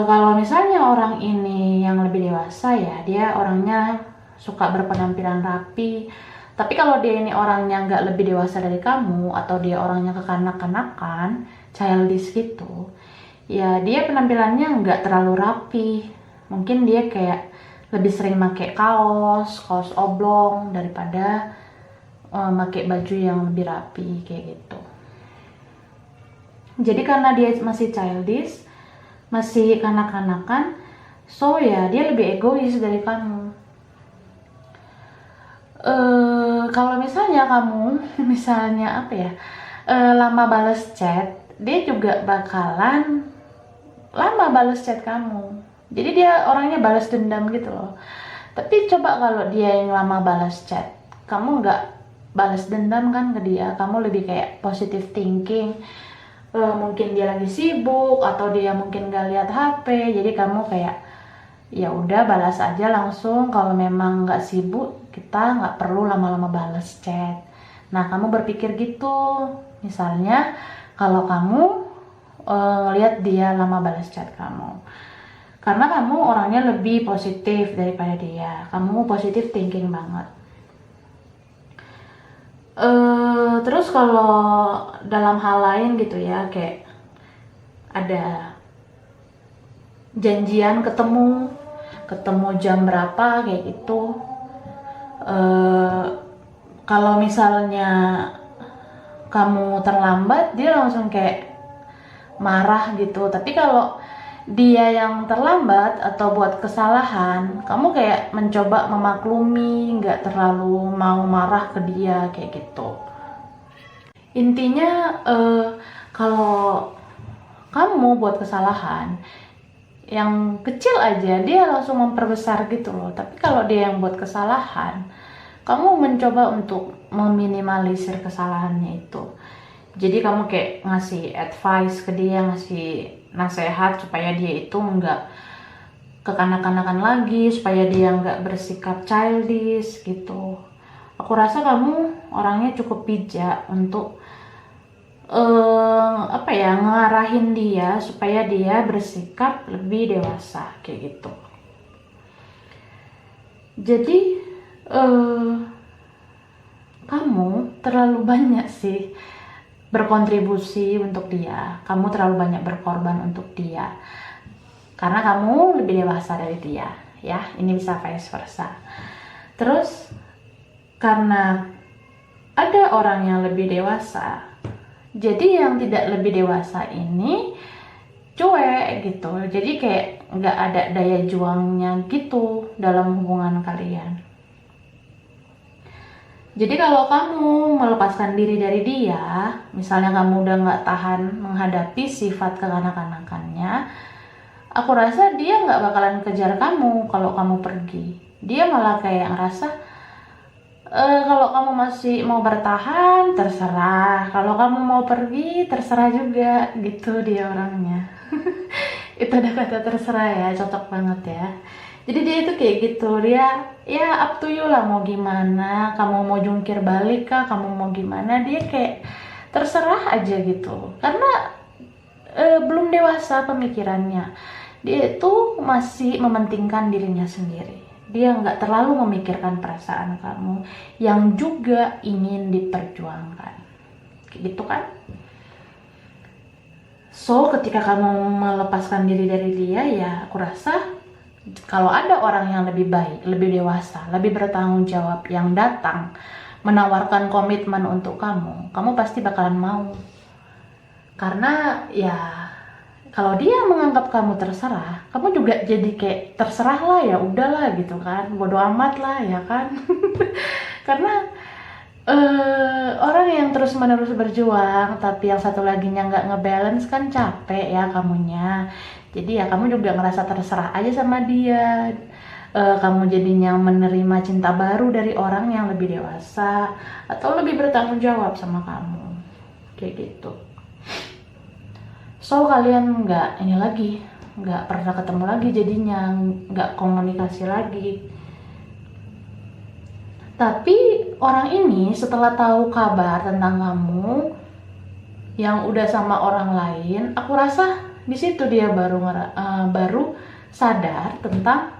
Kalau misalnya orang ini yang lebih dewasa ya, dia orangnya suka berpenampilan rapi. Tapi kalau dia ini orangnya nggak lebih dewasa dari kamu, atau dia orangnya kekanak-kanakan, childish gitu, ya dia penampilannya nggak terlalu rapi. Mungkin dia kayak lebih sering pakai kaos oblong daripada pakai baju yang lebih rapi kayak gitu. Jadi karena dia masih childish, masih kanak-kanakan, so ya dia lebih egois dari kamu. Kalau misalnya kamu lama balas chat, dia juga bakalan lama balas chat kamu. Jadi dia orangnya balas dendam gitu loh. Tapi coba kalau dia yang lama balas chat, kamu nggak balas dendam kan ke dia, kamu lebih kayak positive thinking. Mungkin dia lagi sibuk atau dia mungkin nggak lihat HP, jadi kamu kayak ya udah balas aja langsung. Kalau memang nggak sibuk, kita nggak perlu lama-lama balas chat. Nah, kamu berpikir gitu. Misalnya kalau kamu lihat dia lama balas chat kamu, karena kamu orangnya lebih positif daripada dia, kamu positive thinking banget. Terus kalau dalam hal lain gitu ya, kayak ada janjian ketemu jam berapa kayak gitu. Kalau misalnya kamu terlambat, dia langsung kayak marah gitu. Tapi kalau dia yang terlambat atau buat kesalahan, kamu kayak mencoba memaklumi, nggak terlalu mau marah ke dia kayak gitu. Intinya kalau kamu buat kesalahan yang kecil aja, dia langsung memperbesar gitu loh. Tapi kalau dia yang buat kesalahan, kamu mencoba untuk meminimalisir kesalahannya itu. Jadi kamu kayak ngasih advice ke dia, ngasih nasihat supaya dia itu nggak kekanak-kanakan lagi, supaya dia nggak bersikap childish gitu. Aku rasa kamu orangnya cukup bijak untuk ngarahin dia supaya dia bersikap lebih dewasa kayak gitu. Jadi kamu terlalu banyak sih berkontribusi untuk dia, kamu terlalu banyak berkorban untuk dia, karena kamu lebih dewasa dari dia ya. Ini bisa vice versa. Terus karena ada orang yang lebih dewasa, Jadi yang tidak lebih dewasa ini cuek gitu. Jadi kayak nggak ada daya juangnya gitu dalam hubungan kalian. Jadi kalau kamu melepaskan diri dari dia, misalnya kamu udah nggak tahan menghadapi sifat kekanak-kanakannya, aku rasa dia nggak bakalan kejar kamu kalau kamu pergi. Dia malah kayak ngerasa, kalau kamu masih mau bertahan, terserah. Kalau kamu mau pergi, terserah juga. Gitu dia orangnya. Itu ada kata terserah ya, cocok banget ya. Jadi dia itu kayak gitu, dia ya up to you lah mau gimana. Kamu mau jungkir balik kah, kamu mau gimana, dia kayak terserah aja gitu. Karena belum dewasa pemikirannya. Dia itu masih mementingkan dirinya sendiri. Dia nggak terlalu memikirkan perasaan kamu yang juga ingin diperjuangkan. Kayak gitu kan? So, ketika kamu melepaskan diri dari dia, ya aku rasa kalau ada orang yang lebih baik, lebih dewasa, lebih bertanggung jawab yang datang menawarkan komitmen untuk kamu, kamu pasti bakalan mau. Karena ya kalau dia menganggap kamu terserah, kamu juga jadi kayak terserah lah, ya udahlah gitu kan, bodo amat lah ya kan. Karena orang yang terus menerus berjuang tapi yang satu laginya nggak ngebalance kan capek ya kamunya. Jadi ya kamu juga ngerasa terserah aja sama dia. Kamu jadinya menerima cinta baru dari orang yang lebih dewasa atau lebih bertanggung jawab sama kamu, kayak gitu. So kalian nggak pernah ketemu lagi, jadinya nggak komunikasi lagi. Tapi orang ini setelah tahu kabar tentang kamu yang udah sama orang lain, aku rasa di situ dia baru sadar tentang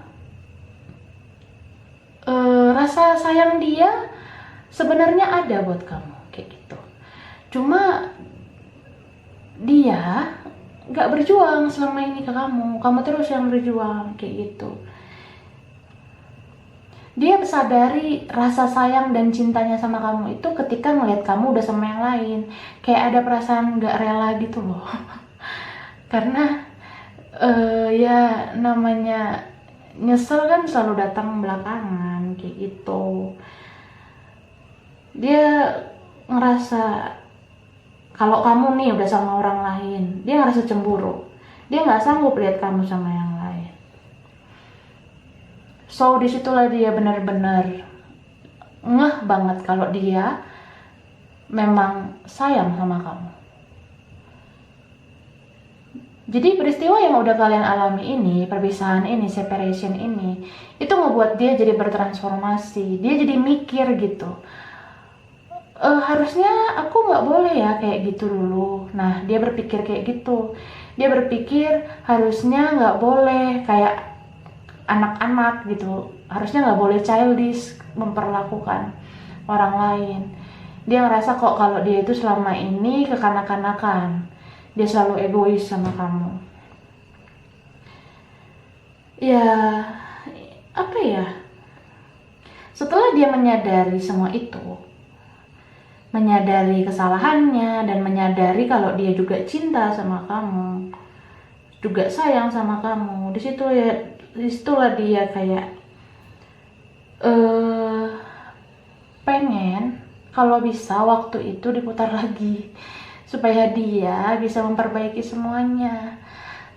rasa sayang dia sebenarnya ada buat kamu, kayak gitu. Cuma dia nggak berjuang selama ini ke kamu terus yang berjuang, kayak gitu. Dia sadari rasa sayang dan cintanya sama kamu itu ketika ngeliat kamu udah sama yang lain, kayak ada perasaan nggak rela gitu loh. Karena ya namanya nyesel kan selalu datang belakangan, kayak gitu. Dia ngerasa kalau kamu nih udah sama orang lain, dia ngerasa cemburu. Dia nggak sanggup lihat kamu sama yang lain. So disitulah dia benar-benar ngeh banget kalau dia memang sayang sama kamu. Jadi peristiwa yang udah kalian alami ini, perpisahan ini, separation ini, itu ngebuat dia jadi bertransformasi. Dia jadi mikir gitu, harusnya aku nggak boleh ya kayak gitu dulu. Nah dia berpikir kayak gitu. Dia berpikir harusnya nggak boleh kayak anak-anak gitu. Harusnya nggak boleh childish memperlakukan orang lain. Dia ngerasa kok kalau dia itu selama ini kekanak-kanakan. Dia selalu egois sama kamu. Ya, apa ya? Setelah dia menyadari semua itu, menyadari kesalahannya dan menyadari kalau dia juga cinta sama kamu, juga sayang sama kamu, disitulah dia kayak pengen kalau bisa waktu itu diputar lagi supaya dia bisa memperbaiki semuanya.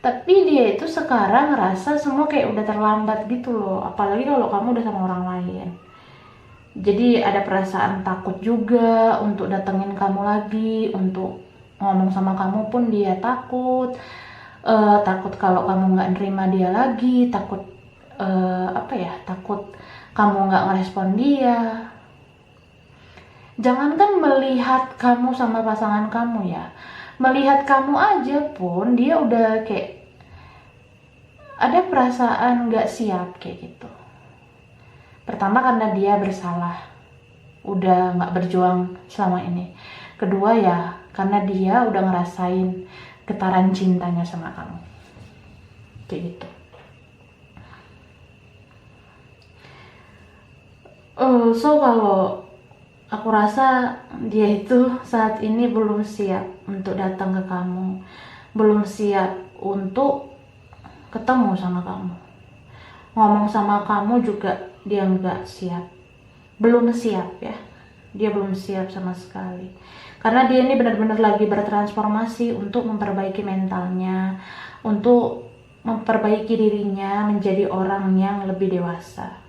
Tapi dia itu sekarang ngerasa semua kayak udah terlambat gitu loh, apalagi kalau kamu udah sama orang lain. Jadi ada perasaan takut juga untuk datengin kamu lagi, untuk ngomong sama kamu pun dia takut. Takut kalau kamu nggak nerima dia lagi, takut takut kamu nggak ngerespon dia. Jangankan melihat kamu sama pasangan kamu ya, melihat kamu aja pun dia udah kayak ada perasaan nggak siap kayak gitu. Pertama karena dia bersalah, udah nggak berjuang selama ini. Kedua ya karena dia udah ngerasain getaran cintanya sama kamu, kayak gitu. So kalau aku rasa dia itu saat ini belum siap untuk datang ke kamu, belum siap untuk ketemu sama kamu, ngomong sama kamu juga dia nggak siap, belum siap ya, dia belum siap sama sekali, karena dia ini benar-benar lagi bertransformasi untuk memperbaiki mentalnya, untuk memperbaiki dirinya menjadi orang yang lebih dewasa.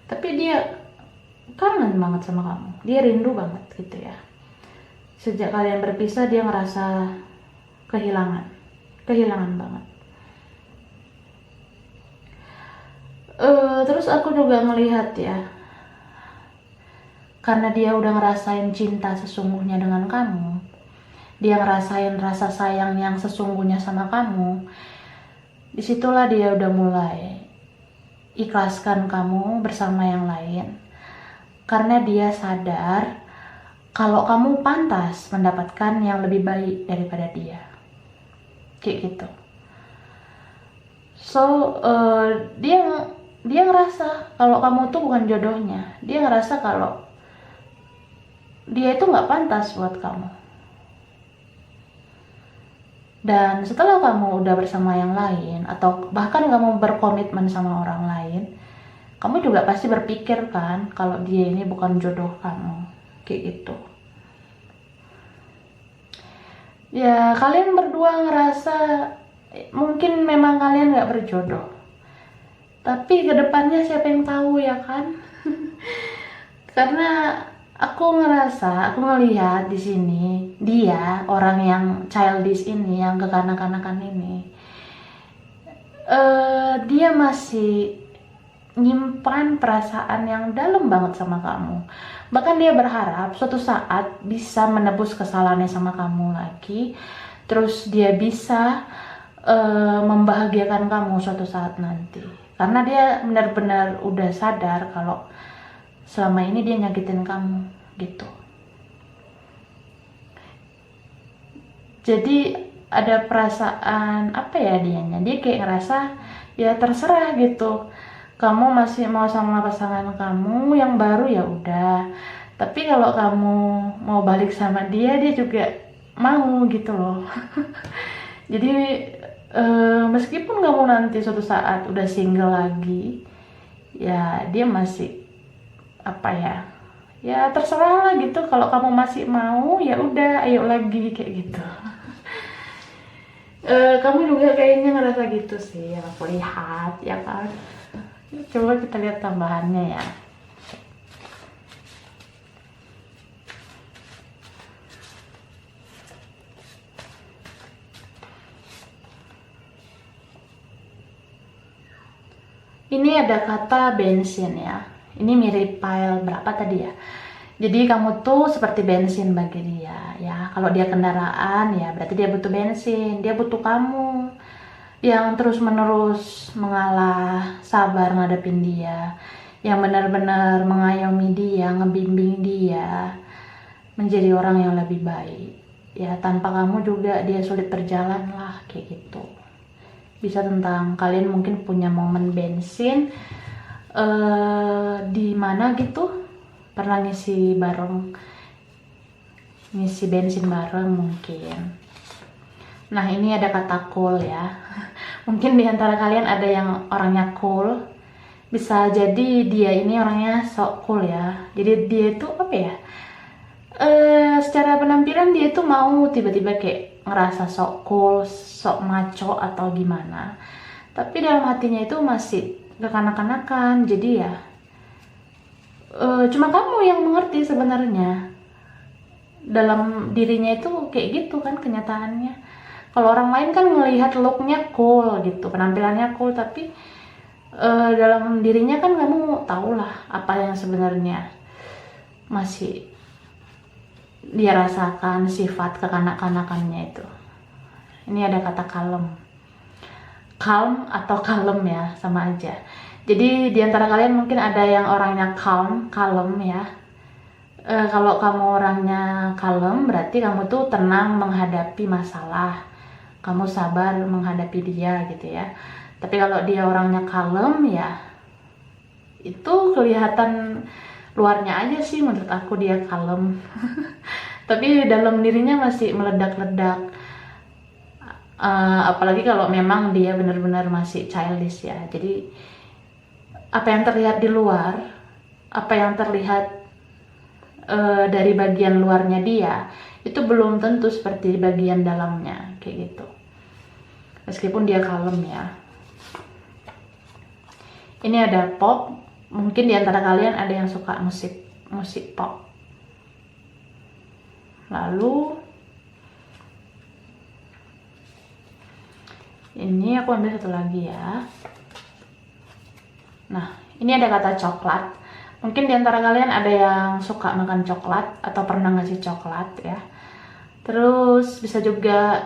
Tapi dia kangen banget sama kamu, dia rindu banget gitu ya. Sejak kalian berpisah dia ngerasa kehilangan banget. Terus aku juga ngelihat ya, karena dia udah ngerasain cinta sesungguhnya dengan kamu, dia ngerasain rasa sayang yang sesungguhnya sama kamu, disitulah dia udah mulai ikhlaskan kamu bersama yang lain, karena dia sadar kalau kamu pantas mendapatkan yang lebih baik daripada dia, kayak gitu. So dia ngerasa kalau kamu tuh bukan jodohnya, dia ngerasa kalau dia itu nggak pantas buat kamu. Dan setelah kamu udah bersama yang lain, atau bahkan kamu berkomitmen sama orang lain, kamu juga pasti berpikir kan kalau dia ini bukan jodoh kamu, kayak gitu. Ya kalian berdua ngerasa mungkin memang kalian nggak berjodoh, tapi kedepannya siapa yang tahu ya kan? Karena aku ngelihat di sini dia orang yang childish ini, yang kekanak-kanakan ini, dia masih nyimpan perasaan yang dalam banget sama kamu. Bahkan dia berharap suatu saat bisa menebus kesalahannya sama kamu lagi, terus dia bisa membahagiakan kamu suatu saat nanti. Karena dia benar-benar udah sadar kalau selama ini dia nyakitin kamu gitu. Jadi ada perasaan apa ya, dia kayak ngerasa ya terserah gitu, kamu masih mau sama pasangan kamu yang baru ya udah, tapi kalau kamu mau balik sama dia juga mau gitu loh. Jadi meskipun kamu nanti suatu saat udah single lagi, ya dia masih apa ya terserah lah gitu, kalau kamu masih mau ya udah ayo lagi kayak gitu. Kamu juga kayaknya ngerasa gitu sih yang aku lihat ya kan. Coba kita lihat tambahannya ya. Ini ada kata bensin ya. Ini mirip pile berapa tadi ya. Jadi kamu tuh seperti bensin bagi dia ya. Kalau dia kendaraan ya berarti dia butuh bensin. Dia butuh kamu yang terus-menerus mengalah, sabar ngadepin dia, yang benar-benar mengayomi dia, ngebimbing dia menjadi orang yang lebih baik. Ya tanpa kamu juga dia sulit berjalan lah kayak gitu. Bisa tentang kalian mungkin punya momen bensin di mana gitu, pernah ngisi bensin bareng mungkin. Nah ini ada kata cool ya. Mungkin diantara kalian ada yang orangnya cool, bisa jadi dia ini orangnya sok cool ya. Jadi dia itu apa ya, secara penampilan dia itu mau tiba-tiba kayak ngerasa sok cool, sok maco atau gimana, tapi dalam hatinya itu masih kekanak-kanakan. Jadi ya cuma kamu yang mengerti sebenarnya dalam dirinya itu kayak gitu kan kenyataannya. Kalau orang lain kan ngelihat looknya cool gitu, penampilannya cool, tapi dalam dirinya kan kamu tahulah apa yang sebenarnya masih dia rasakan, sifat kekanak-kanakannya itu. Ini ada kata kalem atau kalem ya, sama aja. Jadi diantara kalian mungkin ada yang orangnya kalem ya. Kalau kamu orangnya kalem berarti kamu tuh tenang menghadapi masalah, kamu sabar menghadapi dia gitu ya. Tapi kalau dia orangnya kalem ya, itu kelihatan luarnya aja sih menurut aku dia kalem. Tapi dalam dirinya masih meledak-ledak. Apalagi kalau memang dia benar-benar masih childish ya. Jadi apa yang terlihat di luar, apa yang terlihat dari bagian luarnya dia, itu belum tentu seperti bagian dalamnya, kayak gitu. Meskipun dia kalem ya. Ini ada pop, mungkin diantara kalian ada yang suka musik pop. Lalu ini aku ambil satu lagi ya. Nah, ini ada kata coklat. Mungkin diantara kalian ada yang suka makan coklat atau pernah ngasih coklat ya. Terus bisa juga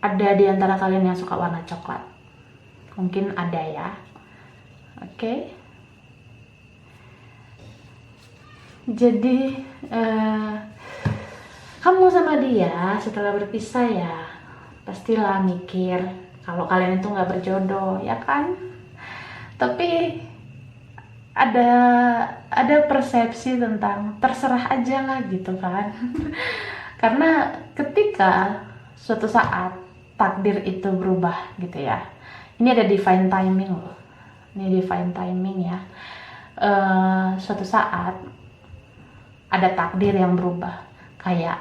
ada diantara kalian yang suka warna coklat. Mungkin ada ya. Oke. Jadi kamu sama dia setelah berpisah ya pastilah mikir kalau kalian itu nggak berjodoh, ya kan? Tapi ada persepsi tentang terserah aja lah gitu kan. Karena ketika suatu saat takdir itu berubah gitu ya, ini ada divine timing loh, ini divine timing ya. Suatu saat ada takdir yang berubah, kayak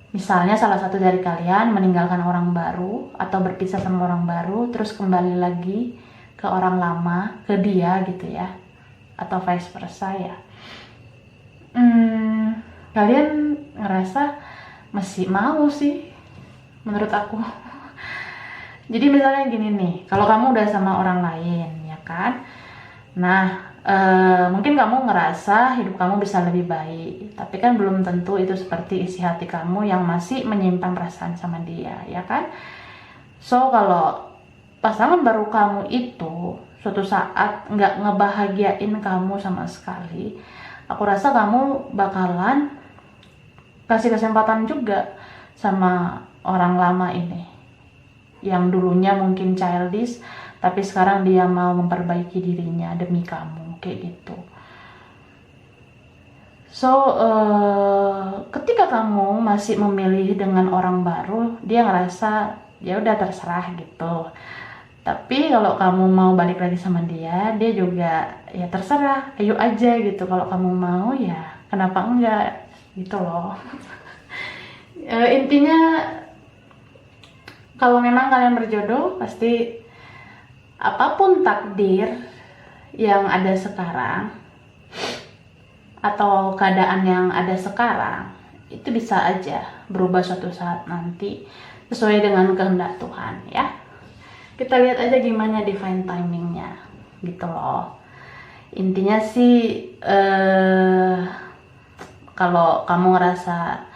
misalnya salah satu dari kalian meninggalkan orang baru atau berpisah sama orang baru terus kembali lagi ke orang lama, ke dia gitu ya, atau vice versa ya. Kalian ngerasa masih mau sih menurut aku. Jadi misalnya gini nih, kalau kamu udah sama orang lain ya kan, nah mungkin kamu ngerasa hidup kamu bisa lebih baik, tapi kan belum tentu itu seperti isi hati kamu yang masih menyimpan perasaan sama dia, ya kan? So kalau pasangan baru kamu itu suatu saat nggak ngebahagiain kamu sama sekali, aku rasa kamu bakalan kasih kesempatan juga sama orang lama ini yang dulunya mungkin childish tapi sekarang dia mau memperbaiki dirinya demi kamu, kayak gitu. So ketika kamu masih memilih dengan orang baru, dia ngerasa ya udah terserah gitu. Tapi kalau kamu mau balik lagi sama dia, dia juga ya terserah, ayo aja gitu. Kalau kamu mau ya kenapa enggak gitu loh. Intinya kalau memang kalian berjodoh, pasti apapun takdir yang ada sekarang atau keadaan yang ada sekarang itu bisa aja berubah suatu saat nanti sesuai dengan kehendak Tuhan ya. Kita lihat aja gimana divine timingnya gitu loh. Intinya sih kalau kamu ngerasa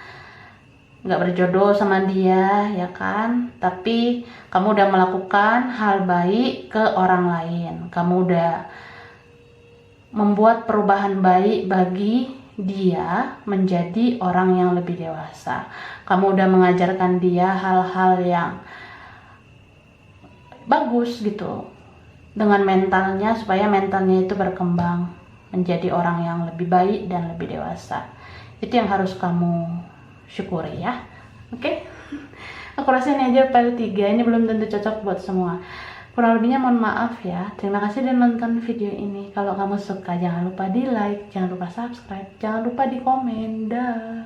nggak berjodoh sama dia ya kan, tapi kamu udah melakukan hal baik ke orang lain, kamu udah membuat perubahan baik bagi dia menjadi orang yang lebih dewasa, kamu udah mengajarkan dia hal-hal yang bagus gitu dengan mentalnya, supaya mentalnya itu berkembang menjadi orang yang lebih baik dan lebih dewasa. Itu yang harus kamu syukuri ya. Oke? Aku rasa ini aja file 3, ini belum tentu cocok buat semua. Kurang lebihnya mohon maaf ya. Terima kasih sudah nonton video ini. Kalau kamu suka jangan lupa di like, jangan lupa subscribe, jangan lupa di komen. Dah.